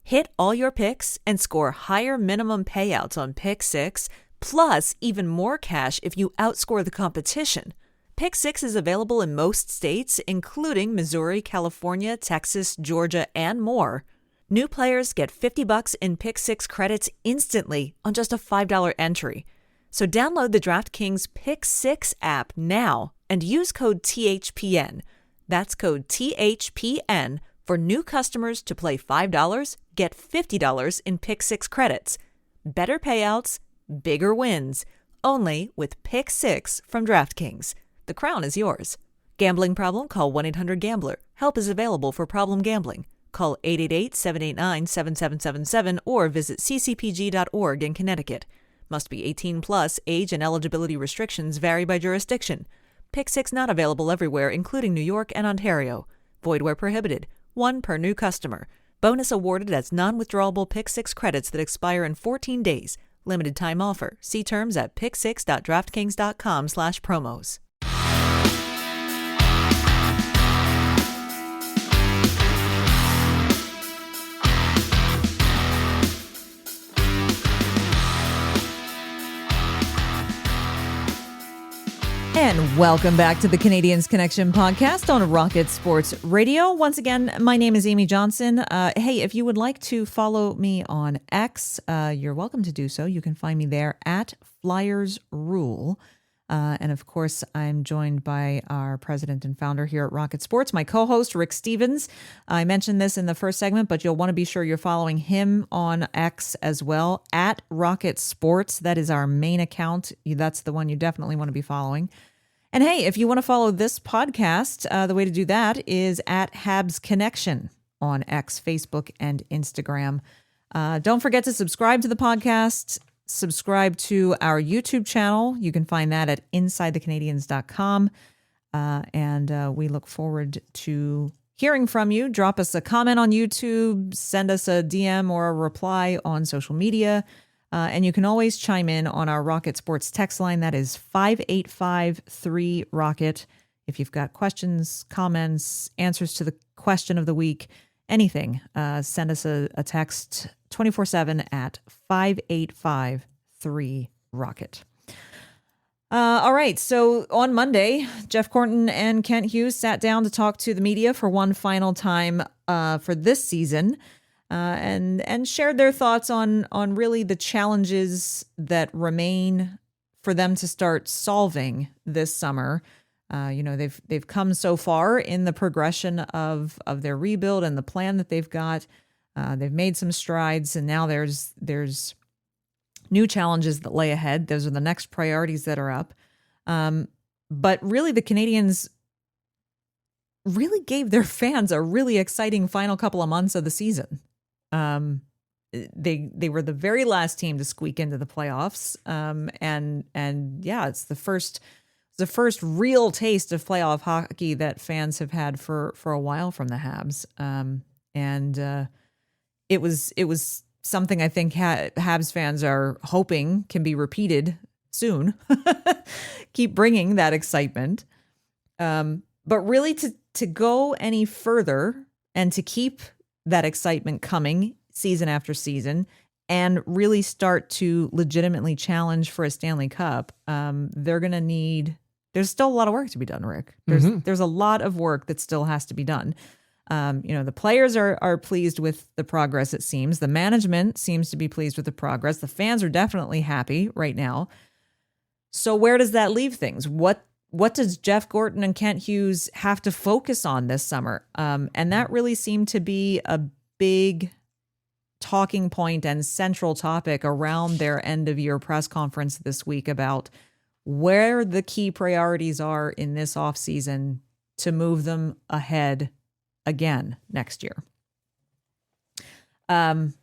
Speaker 3: Hit all your picks and score higher minimum payouts on Pick 6, plus even more cash if you outscore the competition. Pick 6 is available in most states, including Missouri, California, Texas, Georgia, and more. New players get $50 in Pick 6 credits instantly on just a $5 entry. So download the DraftKings Pick 6 app now and use code THPN. That's code THPN for new customers to play $5, get $50 in Pick 6 credits. Better payouts, bigger wins. Only with Pick 6 from DraftKings. The crown is yours. Gambling problem? Call 1-800-GAMBLER. Help is available for problem gambling. Call 888-789-7777 or visit ccpg.org in Connecticut. Must be 18 plus. Age and eligibility restrictions vary by jurisdiction. Pick 6 not available everywhere, including New York and Ontario. Void where prohibited. 1 per new customer. Bonus awarded as non-withdrawable Pick 6 credits that expire in 14 days. Limited time offer. See terms at pick6.draftkings.com/promos.
Speaker 1: And welcome back to the Canadiens Connection podcast on Rocket Sports Radio. Once again, my name is Amy Johnson. Hey, if you would like to follow me on X, you're welcome to do so. You can find me there at Flyers Rule. And of course, I'm joined by our president and founder here at Rocket Sports, my co-host, Rick Stevens. I mentioned this in the first segment, but you'll want to be sure you're following him on X as well, at Rocket Sports. That is our main account. That's the one you definitely want to be following. And hey, if you want to follow this podcast, the way to do that is at Habs Connection on X, Facebook, and Instagram. Don't forget to subscribe to the podcast. Subscribe to our YouTube channel. You can find that at InsideTheCanadiens.com. And we look forward to hearing from you. Drop us a comment on YouTube. Send us a DM or a reply on social media. And you can always chime in on our Rocket Sports text line. That is 585-3-ROCKET. If you've got questions, comments, answers to the question of the week, anything, send us a text 24/7 at 585-3-ROCKET. All right. So on Monday, Jeff Gorton and Kent Hughes sat down to talk to the media for one final time for this season. And shared their thoughts on really the challenges that remain for them to start solving this summer. They've come so far in the progression of their rebuild and the plan that they've got. They've made some strides, and now there's new challenges that lay ahead. Those are the next priorities that are up. But really, the Canadiens really gave their fans a really exciting final couple of months of the season. They were the very last team to squeak into the playoffs. And yeah, it's the first real taste of playoff hockey that fans have had for a while from the Habs. And it was something I think Habs fans are hoping can be repeated soon. Keep bringing that excitement. But really to go any further and to keep that excitement coming season after season and really start to legitimately challenge for a Stanley Cup, they're going to need, there's still a lot of work to be done, Rick. There's a lot of work that still has to be done. The players are pleased with the progress, it seems. The management seems to be pleased with the progress. The fans are definitely happy right now. So where does that leave things? What does Jeff Gorton and Kent Hughes have to focus on this summer? And that really seemed to be a big talking point and central topic around their end-of-year press conference this week about where the key priorities are in this offseason to move them ahead again next year. And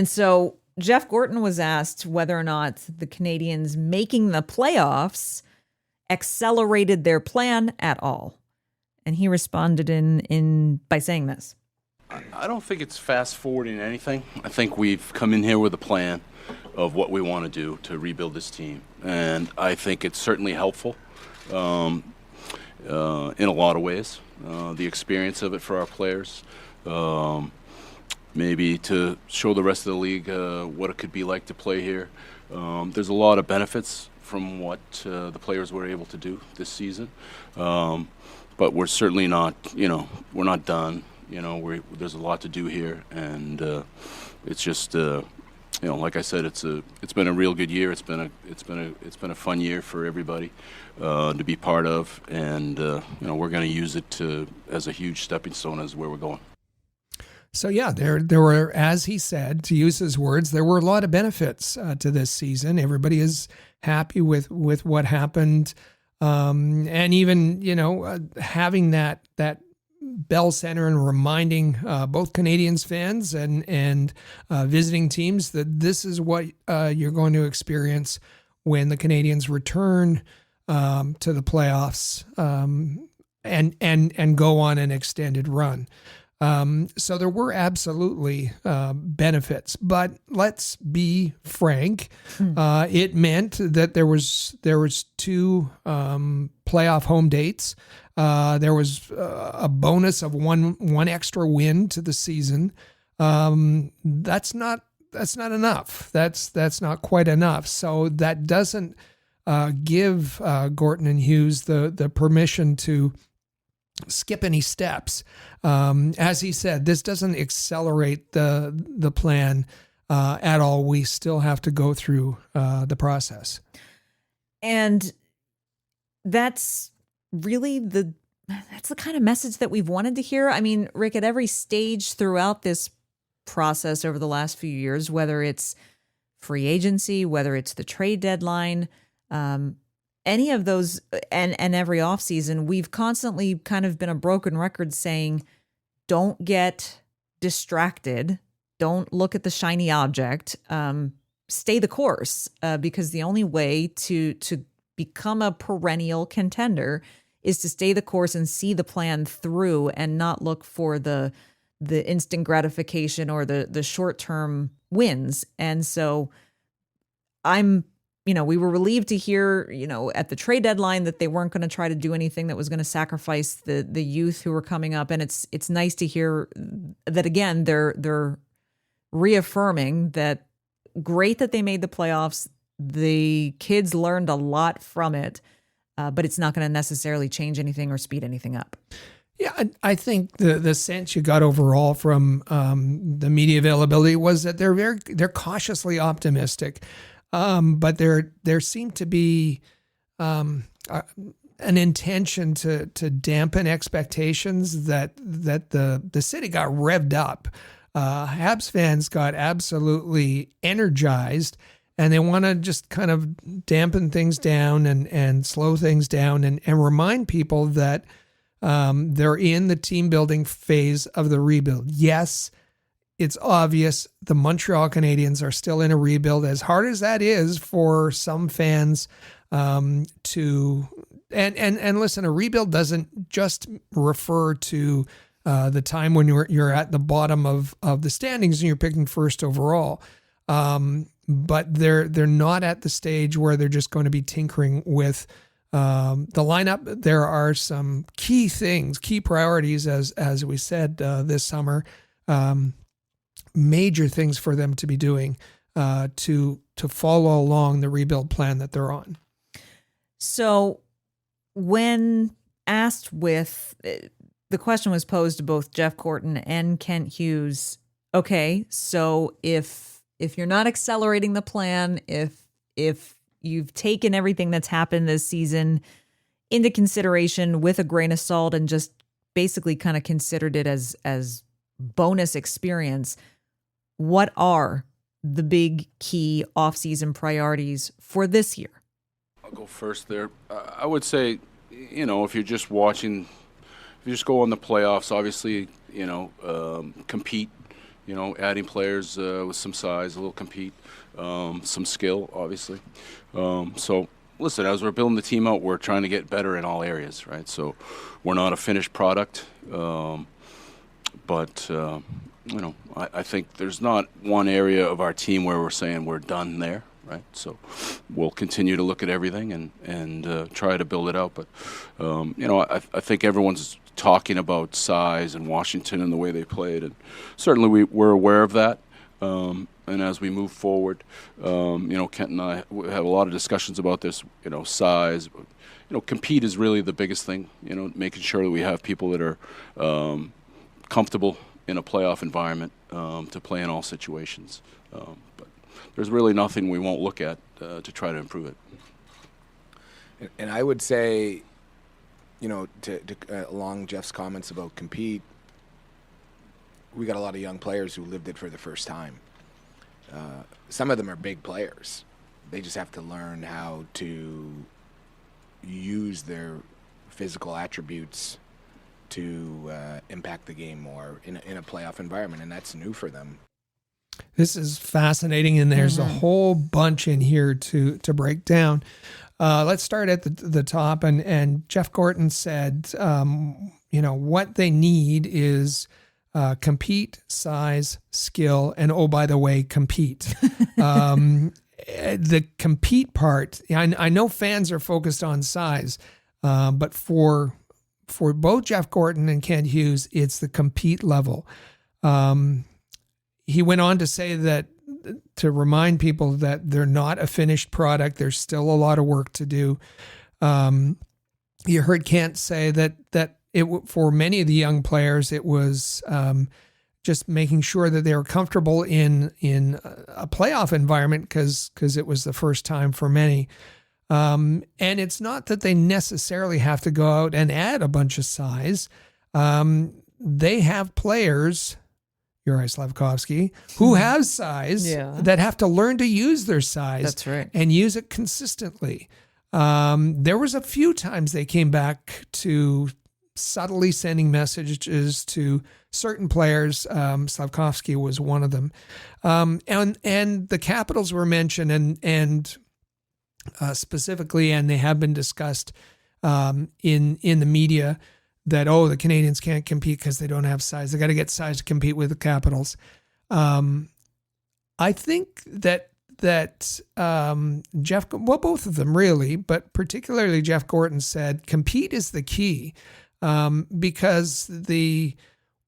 Speaker 1: so Jeff Gorton was asked whether or not the Canadiens making the playoffs accelerated their plan at all. And he responded by saying this.
Speaker 4: I don't think it's fast forwarding anything. I think we've come in here with a plan of what we want to do to rebuild this team. And I think it's certainly helpful in a lot of ways. The experience of it for our players, maybe to show the rest of the league what it could be like to play here. There's a lot of benefits from what the players were able to do this season. But we're certainly not, we're not done. There's a lot to do here, and it's just, like I said, it's been a real good year. It's been a fun year for everybody to be part of, and we're going to use it as a huge stepping stone as where we're going.
Speaker 2: So yeah, there were, as he said, to use his words, there were a lot of benefits to this season. Everybody is happy with what happened, and even having that Bell Center and reminding both Canadiens fans and visiting teams that this is what you're going to experience when the Canadiens return to the playoffs and go on an extended run. So there were absolutely benefits, but let's be frank. It meant that there was two playoff home dates. There was a bonus of one extra win to the season. That's not enough. That's not quite enough. So that doesn't give Gorton and Hughes the permission to skip any steps. As he said, this doesn't accelerate the plan at all. We still have to go through the process.
Speaker 1: And that's really that's the kind of message that we've wanted to hear. I mean, Rick, at every stage throughout this process over the last few years, whether it's free agency, whether it's the trade deadline, any of those, and every offseason, we've constantly kind of been a broken record saying, don't get distracted. Don't look at the shiny object. Stay the course, because the only way to become a perennial contender is to stay the course and see the plan through and not look for the instant gratification or the short-term wins. And so we were relieved to hear, at the trade deadline that they weren't going to try to do anything that was going to sacrifice the youth who were coming up. And it's nice to hear that, again, they're reaffirming that great that they made the playoffs. The kids learned a lot from it, but it's not going to necessarily change anything or speed anything up.
Speaker 2: Yeah, I think the sense you got overall from the media availability was that they're cautiously optimistic. But there seemed to be an intention to dampen expectations that the city got revved up Habs fans got absolutely energized, and they want to just kind of dampen things down and slow things down and remind people that they're in the team building phase of the rebuild. Yes, it's obvious the Montreal Canadiens are still in a rebuild, as hard as that is for some fans to listen, a rebuild doesn't just refer to the time when you're at the bottom of the standings and you're picking first overall. But they're not at the stage where they're just going to be tinkering with the lineup. There are some key things, key priorities, as we said this summer, major things for them to be doing to follow along the rebuild plan that they're on.
Speaker 1: So when asked the question was posed to both Jeff Gorton and Kent Hughes. Okay, so if you're not accelerating the plan, if you've taken everything that's happened this season into consideration with a grain of salt and just basically kind of considered it as bonus experience, what are the big key off-season priorities for this year?
Speaker 4: I'll go first there. I would say, if you're just watching, if you just go on the playoffs, obviously, compete, adding players with some size, a little compete, some skill, obviously. So, listen, as we're building the team out, we're trying to get better in all areas, right? So we're not a finished product, but I think there's not one area of our team where we're saying we're done there, right? So we'll continue to look at everything and try to build it out. But, I think everyone's talking about size and Washington and the way they played, and certainly we're aware of that. And as we move forward, Kent and I have a lot of discussions about this, size. Compete is really the biggest thing, making sure that we have people that are comfortable in a playoff environment to play in all situations. But there's really nothing we won't look at to try to improve it.
Speaker 5: And I would say, to along Jeff's comments about compete, we got a lot of young players who lived it for the first time. Some of them are big players. They just have to learn how to use their physical attributes to impact the game more in a playoff environment, and that's new for them.
Speaker 2: This is fascinating, and there's a whole bunch in here to break down. Let's start at the top, and Jeff Gorton said, what they need is compete, size, skill, and oh, by the way, compete. The compete part, I know fans are focused on size, but for both Jeff Gorton and Kent Hughes, it's the compete level. He went on to say that, to remind people that they're not a finished product. There's still a lot of work to do. You heard Kent say that for many of the young players, it was just making sure that they were comfortable in a playoff environment because it was the first time for many. And it's not that they necessarily have to go out and add a bunch of size. They have players, Juraj Slafkovsky, who have size that have to learn to use their size.
Speaker 1: That's right.
Speaker 2: And use it consistently. There was a few times they came back to subtly sending messages to certain players. Slafkovsky was one of them. And the Capitals were mentioned and specifically, and they have been discussed in the media, that, the Canadiens can't compete because they don't have size. They got to get size to compete with the Capitals. I think that Jeff, both of them really, but particularly Jeff Gorton said compete is the key, because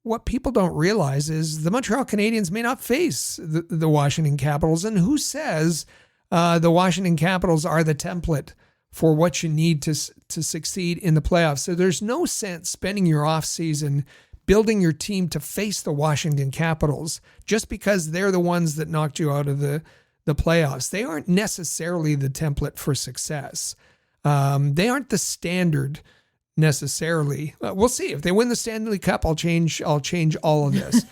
Speaker 2: what people don't realize is the Montreal Canadiens may not face the Washington Capitals, and who says the Washington Capitals are the template for what you need to succeed in the playoffs. So there's no sense spending your offseason building your team to face the Washington Capitals just because they're the ones that knocked you out of the playoffs. They aren't necessarily the template for success. They aren't the standard necessarily. We'll see if they win the Stanley Cup. I'll change all of this.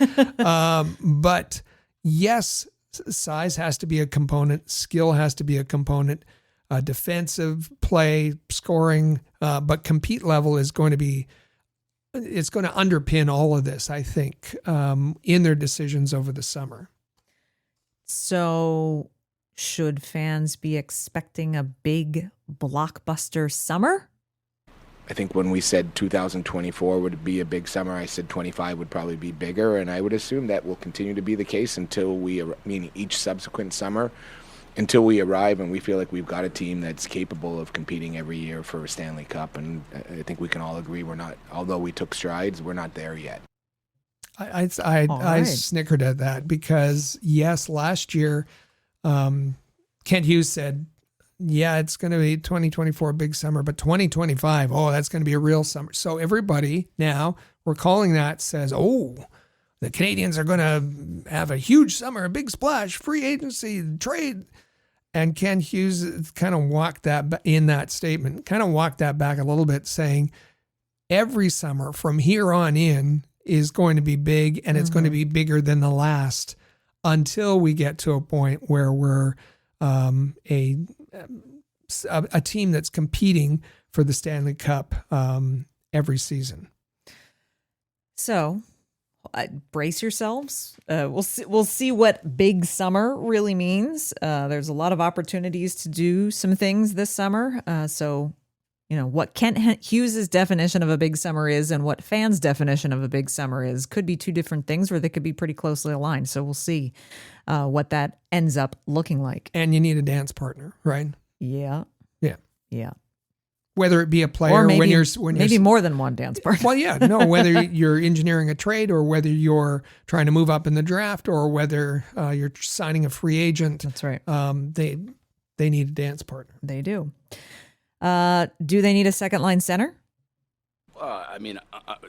Speaker 2: But yes, size has to be a component. Skill has to be a component. Defensive play, scoring, but compete level is going to be. It's going to underpin all of this, I think, in their decisions over the summer.
Speaker 1: So, should fans be expecting a big blockbuster summer?
Speaker 5: I think when we said 2024 would be a big summer, I said 25 would probably be bigger, and I would assume that will continue to be the case until meaning each subsequent summer, until we arrive and we feel like we've got a team that's capable of competing every year for a Stanley Cup. And I think we can all agree we're not, although we took strides, we're not there yet.
Speaker 2: I snickered at that because, yes, last year, Kent Hughes said, yeah, it's going to be 2024 big summer, but 2025, that's going to be a real summer. So everybody now, we're calling that, says, the Canadiens are going to have a huge summer, a big splash, free agency, trade. And Kent Hughes kind of walked that in that statement, kind of walked that back a little bit, saying every summer from here on in is going to be big, and it's going to be bigger than the last until we get to a point where we're a team that's competing for the Stanley Cup every season.
Speaker 1: So, brace yourselves. We'll see what big summer really means. There's a lot of opportunities to do some things this summer. So, what Kent Hughes' definition of a big summer is and what fans' definition of a big summer is could be two different things, or they could be pretty closely aligned. So we'll see what that ends up looking like.
Speaker 2: And you need a dance partner, right?
Speaker 1: Yeah.
Speaker 2: Whether it be a player,
Speaker 1: or maybe,
Speaker 2: when
Speaker 1: maybe more than one dance partner.
Speaker 2: Well, yeah, no. Whether you're engineering a trade, or whether you're trying to move up in the draft, or whether you're signing a free agent.
Speaker 1: That's right.
Speaker 2: They need a dance partner.
Speaker 1: They do. Do they need a second line center?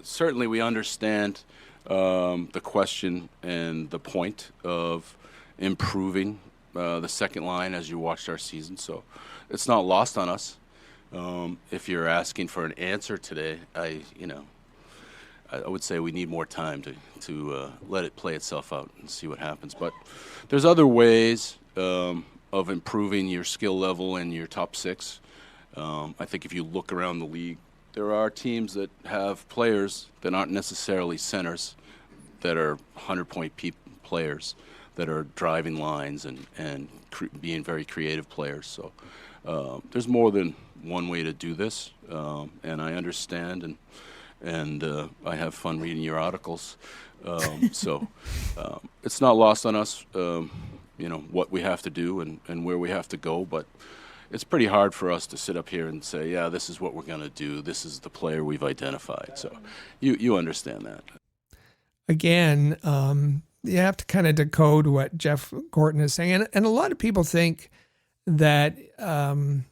Speaker 4: Certainly we understand the question and the point of improving the second line as you watched our season. So it's not lost on us. If you're asking for an answer today, I would say we need more time to let it play itself out and see what happens. But there's other ways of improving your skill level and your top six. I think if you look around the league, there are teams that have players that aren't necessarily centers, that are 100-point players, that are driving lines and being very creative players. So there's more than one way to do this, and I understand, and I have fun reading your articles. So it's not lost on us, what we have to do and where we have to go, but it's pretty hard for us to sit up here and say, yeah, this is what we're going to do. This is the player we've identified. So you understand that. Again,
Speaker 2: you have to kind of decode what Jeff Gorton is saying. And a lot of people think that, that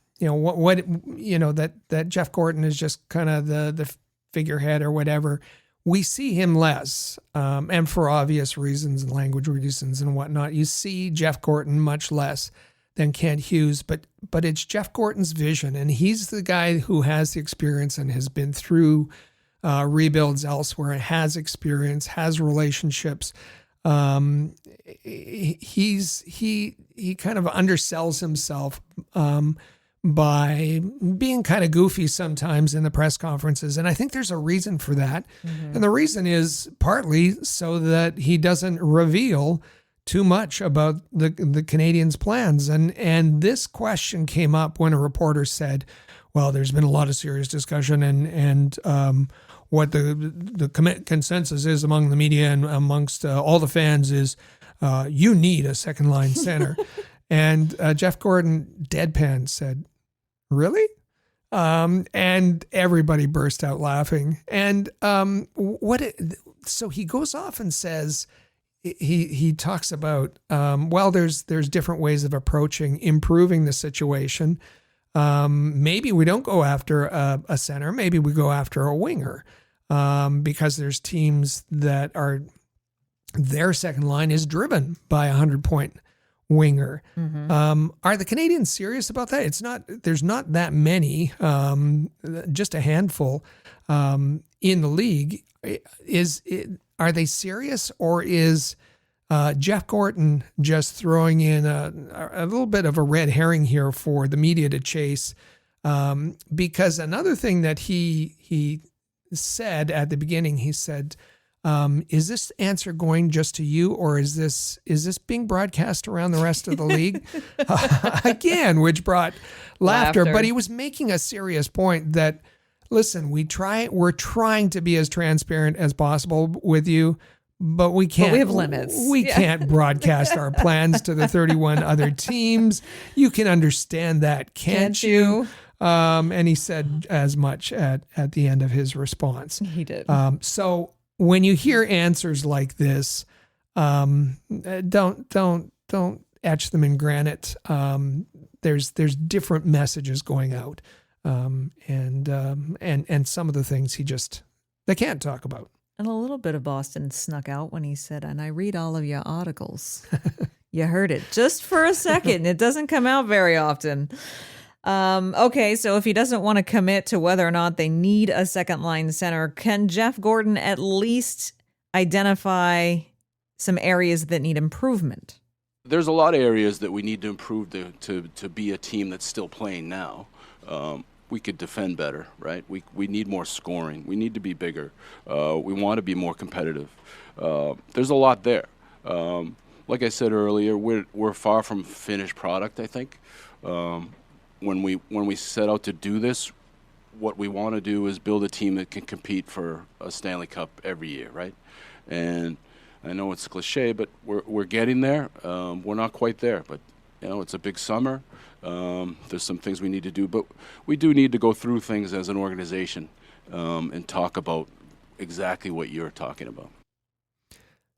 Speaker 2: Jeff Gorton is just kind of the figurehead or whatever. We see him less, and for obvious reasons and language reasons and whatnot. You see Jeff Gorton much less than Kent Hughes, but it's Jeff Gorton's vision, and he's the guy who has the experience and has been through rebuilds elsewhere, has experience, has relationships. He kind of undersells himself by being kind of goofy sometimes in the press conferences, and I think there's a reason for that. Mm-hmm. And the reason is partly so that he doesn't reveal too much about the Canadiens' plans. And this question came up when a reporter said, well, there's been a lot of serious discussion and what the consensus is among the media and amongst all the fans is you need a second line center. And Jeff Gorton deadpan said, really? And everybody burst out laughing. And so he goes off and says, he talks about, there's different ways of approaching improving the situation. Maybe we don't go after a center. Maybe we go after a winger, because there's teams that are their second line is driven by a 100-point winger. Are the Canadiens serious about that? There's not that many, just a handful in the league. Are they serious, or is Jeff Gorton just throwing in a little bit of a red herring here for the media to chase? Because another thing that he said at the beginning, he said, is this answer going just to you, or is this being broadcast around the rest of the league? Again, which brought laughter. But he was making a serious point that, listen, we're trying to be as transparent as possible with you, but we can't.
Speaker 1: But we have limits.
Speaker 2: We can't broadcast our plans to the 31 other teams. You can understand that, can't you? And he said as much at the end of his response.
Speaker 1: He did.
Speaker 2: So when you hear answers like this, don't etch them in granite. There's different messages going out, and some of the things they can't talk about.
Speaker 1: And a little bit of Boston snuck out when he said, "And I read all of your articles." You heard it just for a second. It doesn't come out very often. Okay, so if he doesn't want to commit to whether or not they need a second line center, can Jeff Gorton at least identify some areas that need improvement?
Speaker 4: There's a lot of areas that we need to improve to be a team that's still playing now. We could defend better, right? We need more scoring. We need to be bigger. We want to be more competitive. There's a lot there. Like I said earlier, we're far from finished product, I think. When we set out to do this, what we want to do is build a team that can compete for a Stanley Cup every year, right? And I know it's cliche, but we're getting there. We're not quite there, but it's a big summer. There's some things we need to do, but we do need to go through things as an organization and talk about exactly what you're talking about.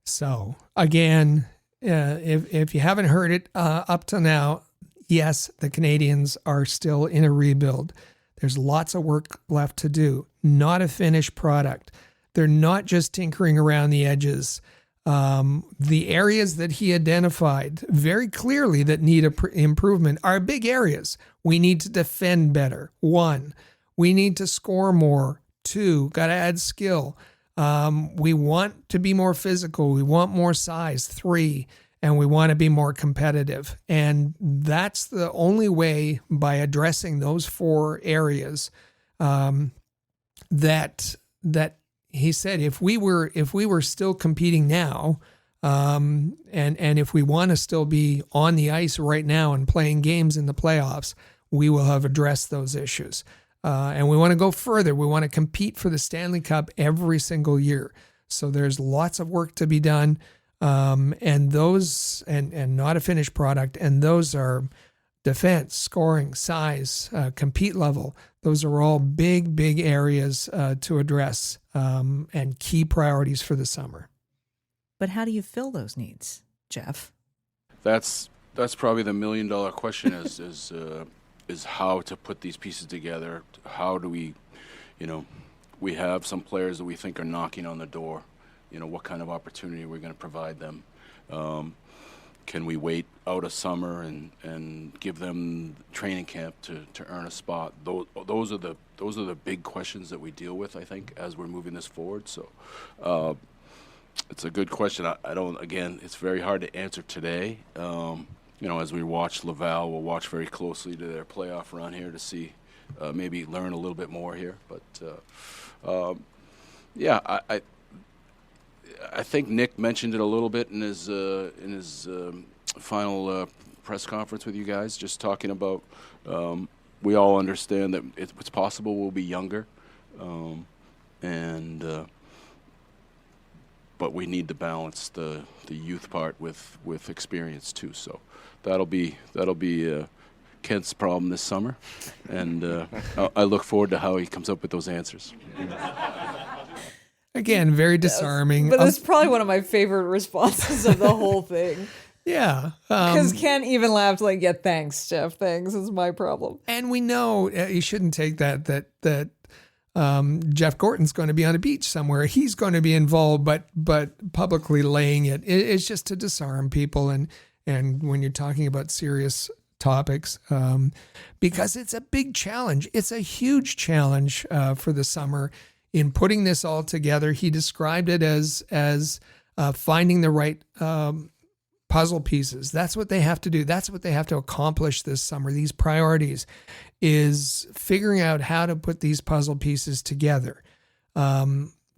Speaker 2: So again, if you haven't heard it up to now, yes, the Canadiens are still in a rebuild. There's lots of work left to do. Not a finished product. They're not just tinkering around the edges. The areas that he identified very clearly that need improvement are big areas. We need to defend better. 1, we need to score more. 2, got to add skill. We want to be more physical. We want more size. 3, and we want to be more competitive. And that's the only way, by addressing those 4 areas, that he said, if we were still competing now, and if we want to still be on the ice right now and playing games in the playoffs, we will have addressed those issues. And we want to go further. We want to compete for the Stanley Cup every single year. So there's lots of work to be done. And those, and not a finished product. And those are defense, scoring, size, compete level. Those are all big areas to address, and key priorities for the summer.
Speaker 1: But how do you fill those needs, Jeff?
Speaker 4: That's probably the $1 million question is how to put these pieces together. How do we have some players that we think are knocking on the door. What kind of opportunity we're going to provide them. Can we wait out a summer and give them training camp to earn a spot? Those are the big questions that we deal with, I think, as we're moving this forward. So it's a good question. Again, it's very hard to answer today. As we watch Laval, we'll watch very closely to their playoff run here to see, maybe learn a little bit more here. But I think Nick mentioned it a little bit in his final press conference with you guys, just talking about we all understand that it's possible we'll be younger, but we need to balance the youth part with experience too. So that'll be Kent's problem this summer, and I look forward to how he comes up with those answers.
Speaker 2: Again, very disarming.
Speaker 1: But that's probably one of my favorite responses of the whole thing.
Speaker 2: Yeah.
Speaker 1: Because Ken even laughed like, yeah, thanks, Jeff. Thanks. It's my problem.
Speaker 2: And we know you shouldn't take that Jeff Gorton's going to be on a beach somewhere. He's going to be involved, but publicly laying it's just to disarm people. And and when you're talking about serious topics, because it's a big challenge. It's a huge challenge for the summer in putting this all together. He described it as finding the right puzzle pieces. That's what they have to do. That's what they have to accomplish this summer. These priorities is figuring out how to put these puzzle pieces together.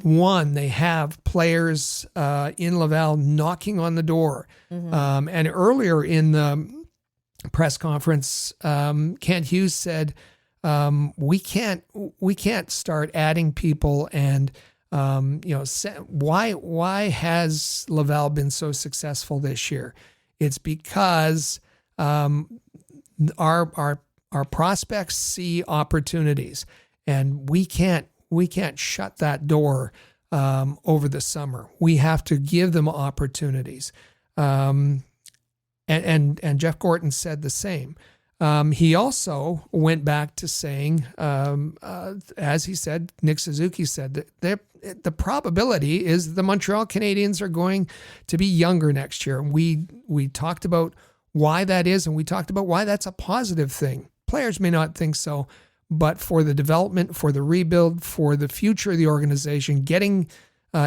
Speaker 2: One, they have players in Laval knocking on the door. And earlier in the press conference, Kent Hughes said, we can't start adding people and why has Laval been so successful this year? It's because our prospects see opportunities, and we can't shut that door over the summer. We have to give them opportunities. And Jeff Gorton said the same. He also went back to saying, as he said, Nick Suzuki said, that the probability is the Montreal Canadiens are going to be younger next year. We talked about why that is, and we talked about why that's a positive thing. Players may not think so, but for the development, for the rebuild, for the future of the organization, getting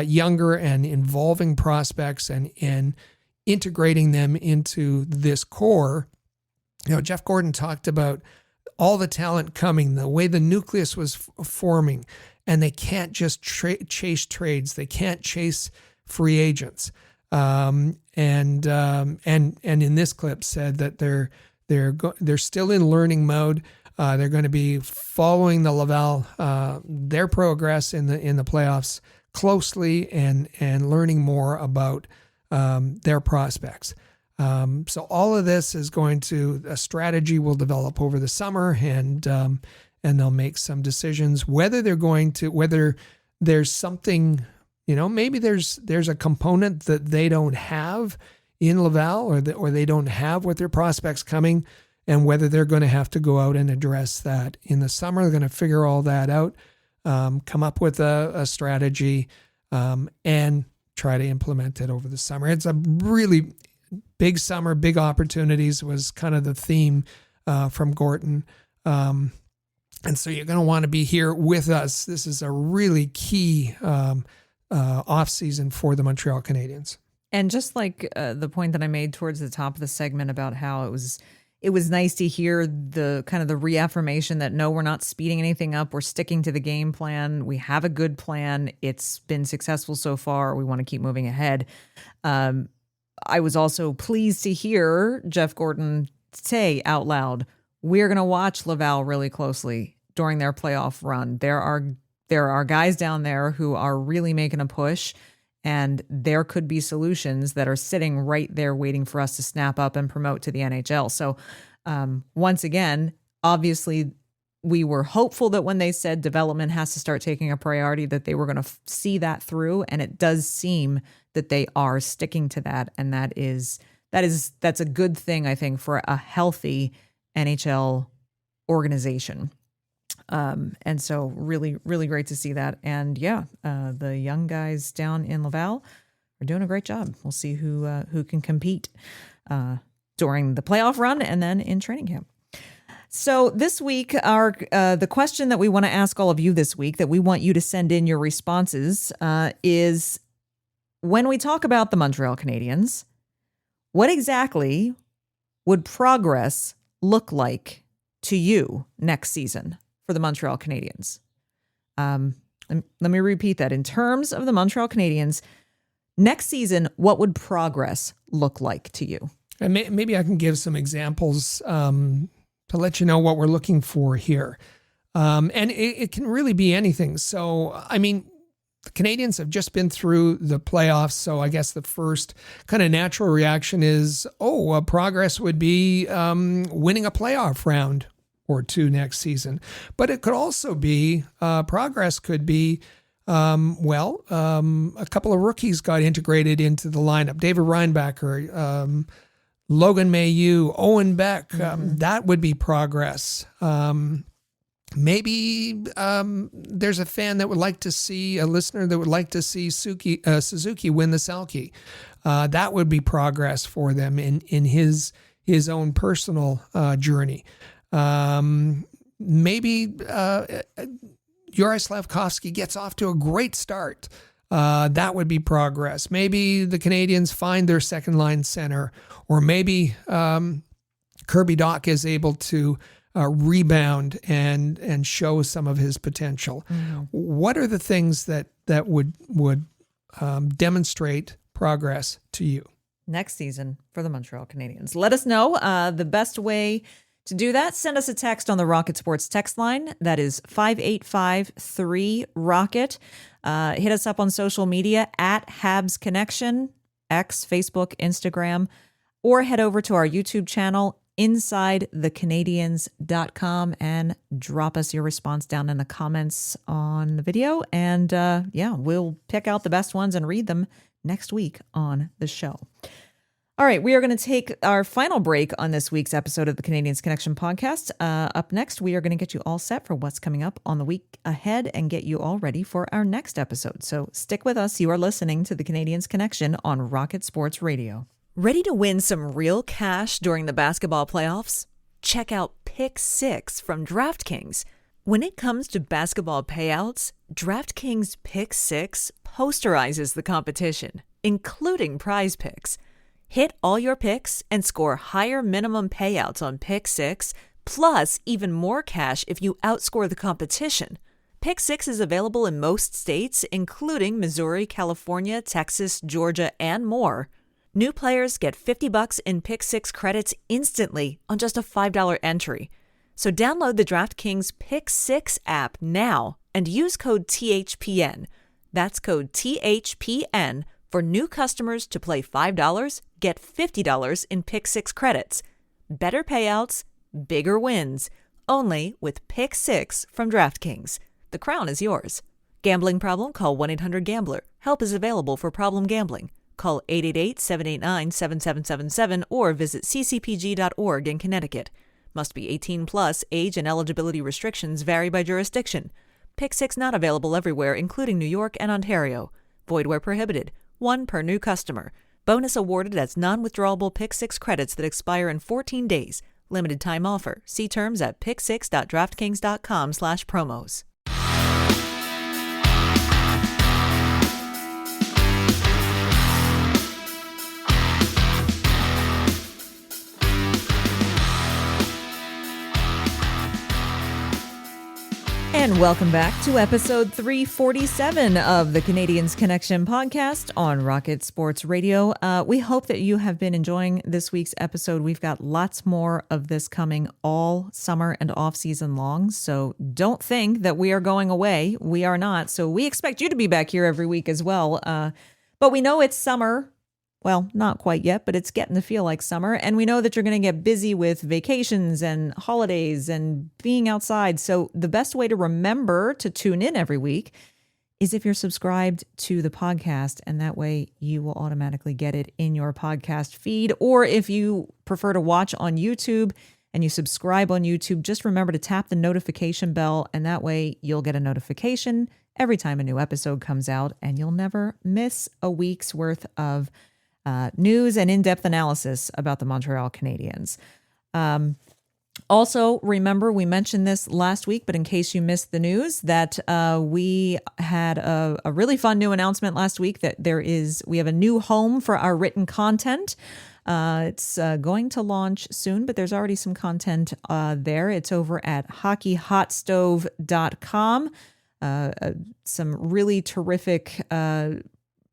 Speaker 2: younger and involving prospects and integrating them into this core. Jeff Gorton talked about all the talent coming, the way the nucleus was forming, and they can't just chase trades. They can't chase free agents. And in this clip said that they're still in learning mode. They're going to be following the Laval their progress in the playoffs closely and learning more about their prospects. So all of this is a strategy will develop over the summer, and they'll make some decisions whether there's something, maybe there's a component that they don't have in Laval or they don't have with their prospects coming, and whether they're going to have to go out and address that in the summer. They're going to figure all that out, come up with a strategy, and try to implement it over the summer. It's a really big summer, big opportunities was kind of the theme from Gorton. And so you're going to want to be here with us. This is a really key off-season for the Montreal Canadiens.
Speaker 1: And just like the point that I made towards the top of the segment about how it was nice to hear the kind of the reaffirmation that no, we're not speeding anything up. We're sticking to the game plan. We have a good plan. It's been successful so far. We want to keep moving ahead. I was also pleased to hear Jeff Gorton say out loud, we're going to watch Laval really closely during their playoff run. There are guys down there who are really making a push, and there could be solutions that are sitting right there waiting for us to snap up and promote to the NHL. So once again, obviously we were hopeful that when they said development has to start taking a priority, that they were going to see that through. And it does seem that they are sticking to that. And that's a good thing, I think, for a healthy NHL organization. And so really, really great to see that. And the young guys down in Laval are doing a great job. We'll see who can compete during the playoff run and then in training camp. So this week, the question that we want to ask all of you this week, that we want you to send in your responses, is when we talk about the Montreal Canadiens, what exactly would progress look like to you next season for the Montreal Canadiens? Let me repeat that. In terms of the Montreal Canadiens, next season, what would progress look like to you?
Speaker 2: And maybe I can give some examples to let you know what we're looking for here. And it can really be anything. So, I mean, the Canadiens have just been through the playoffs. So I guess the first kind of natural reaction is, progress would be winning a playoff round or two next season. But it could also be, progress could be, a couple of rookies got integrated into the lineup. David Reinbacher, Logan Mailloux, Owen Beck, that would be progress. Maybe there's a fan that would like to see, a listener that would like to see Suzuki win the Selke. That would be progress for them in his own personal journey. Maybe Juraj Slafkovsky gets off to a great start. That would be progress. Maybe the Canadiens find their second line center, or maybe Kirby Dach is able to rebound and show some of his potential. Mm-hmm. What are the things that would demonstrate progress to you
Speaker 1: next season for the Montreal Canadiens? Let us know the best way to do that. Send us a text on the Rocket Sports text line. That is 585-3-ROCKET. Hit us up on social media at Habs Connection, X, Facebook, Instagram, or head over to our YouTube channel, InsideTheCanadiens.com, and drop us your response down in the comments on the video. And we'll pick out the best ones and read them next week on the show. All right, we are going to take our final break on this week's episode of the Canadiens Connection podcast. Up next, we are going to get you all set for what's coming up on the week ahead and get you all ready for our next episode. So stick with us. You are listening to the Canadiens Connection on Rocket Sports Radio.
Speaker 3: Ready to win some real cash during the basketball playoffs? Check out Pick 6 from DraftKings. When it comes to basketball payouts, DraftKings Pick 6 posterizes the competition, including prize picks. Hit all your picks and score higher minimum payouts on Pick 6, plus even more cash if you outscore the competition. Pick 6 is available in most states, including Missouri, California, Texas, Georgia, and more. New players get $50 in Pick 6 credits instantly on just a $5 entry. So download the DraftKings Pick 6 app now and use code THPN. That's code THPN for new customers to play $5, get $50 in Pick 6 credits. Better payouts, bigger wins. Only with Pick 6 from DraftKings. The crown is yours. Gambling problem? Call 1-800-GAMBLER. Help is available for problem gambling. Call 888-789-7777 or visit ccpg.org in Connecticut. Must be 18 plus. Age and eligibility restrictions vary by jurisdiction. Pick 6 not available everywhere, including New York and Ontario. Void where prohibited. 1 per new customer. Bonus awarded as non-withdrawable Pick 6 credits that expire in 14 days. Limited time offer. See terms at pick6.draftkings.com/promos.
Speaker 1: And welcome back to episode 347 of the Canadiens Connection podcast on Rocket Sports Radio. We hope that you have been enjoying this week's episode. We've got lots more of this coming all summer and off season long. So don't think that we are going away. We are not. So we expect you to be back here every week as well. But we know it's summer. Well, not quite yet, but it's getting to feel like summer. And we know that you're going to get busy with vacations and holidays and being outside. So the best way to remember to tune in every week is if you're subscribed to the podcast, and that way you will automatically get it in your podcast feed. Or if you prefer to watch on YouTube and you subscribe on YouTube, just remember to tap the notification bell, and that way you'll get a notification every time a new episode comes out, and you'll never miss a week's worth of news and in-depth analysis about the Montreal Canadiens. Also, remember, we mentioned this last week, but in case you missed the news, that we had a really fun new announcement last week that we have a new home for our written content. It's going to launch soon, but there's already some content there. It's over at hockeyhotstove.com. Some really terrific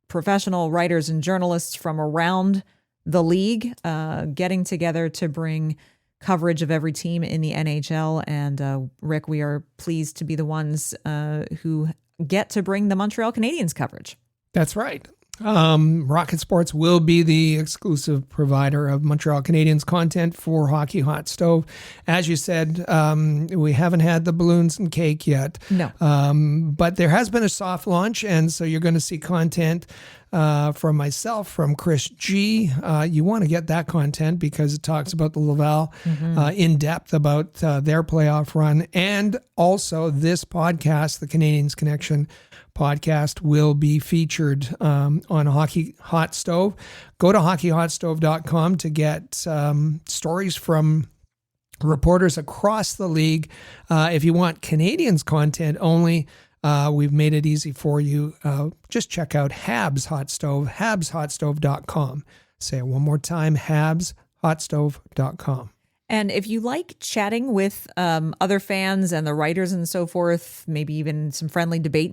Speaker 1: professional writers and journalists from around the league getting together to bring coverage of every team in the NHL. And Rick, we are pleased to be the ones who get to bring the Montreal Canadiens coverage.
Speaker 2: That's right. Rocket Sports will be the exclusive provider of Montreal Canadiens content for Hockey Hot Stove. As you said, we haven't had the balloons and cake yet.
Speaker 1: No.
Speaker 2: But there has been a soft launch, and so you're going to see content from myself, from Chris G. You want to get that content because it talks about the Laval in depth about their playoff run. And also this podcast, the Canadiens Connection podcast, will be featured on Hockey Hot Stove. Go to hockeyhotstove.com to get stories from reporters across the league. If you want Canadiens content only, we've made it easy for you. Just check out Habs Hot Stove, habsHotstove.com. Say it one more time, habsHotstove.com.
Speaker 1: And if you like chatting with other fans and the writers and so forth, maybe even some friendly debate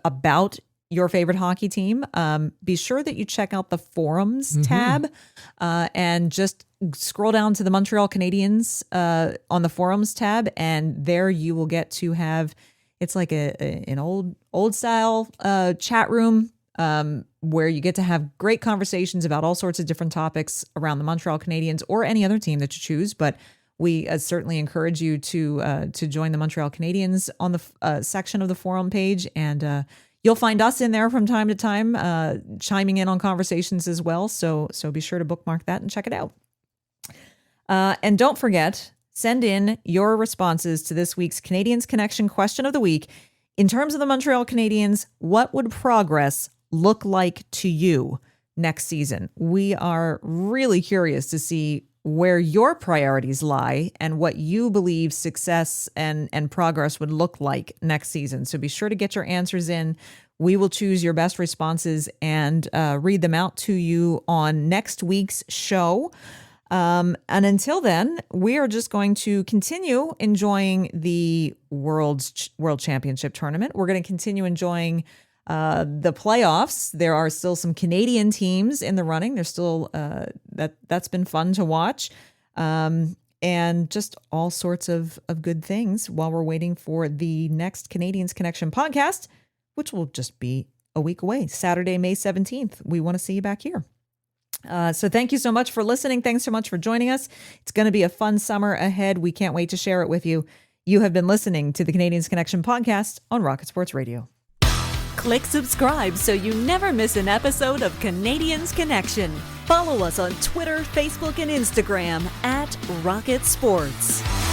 Speaker 1: about your favorite hockey team, be sure that you check out the forums tab and just scroll down to the Montreal Canadiens on the forums tab, and there you will get to have, it's like an old style chat room where you get to have great conversations about all sorts of different topics around the Montreal Canadiens or any other team that you choose. But we certainly encourage you to join the Montreal Canadiens on the section of the forum page, and you'll find us in there from time to time, chiming in on conversations as well. So be sure to bookmark that and check it out. And don't forget, send in your responses to this week's Canadiens Connection question of the week. In terms of the Montreal Canadiens, what would progress look like to you next season? We are really curious to see where your priorities lie and what you believe success and progress would look like next season. So be sure to get your answers in. We will choose your best responses and read them out to you on next week's show. And until then, we are just going to continue enjoying the World Championship tournament. We're going to continue enjoying the playoffs. There are still some Canadian teams in the running. There's still that's been fun to watch, and just all sorts of good things while we're waiting for the next Canadiens Connection podcast, which will just be a week away, Saturday, May 17th. We want to see you back here. So thank you so much for listening. Thanks so much for joining us. It's going to be a fun summer ahead. We can't wait to share it with you. You have been listening to the Canadiens Connection podcast on Rocket Sports Radio.
Speaker 3: Click subscribe so you never miss an episode of Canadiens Connection. Follow us on Twitter, Facebook, and Instagram at Rocket Sports.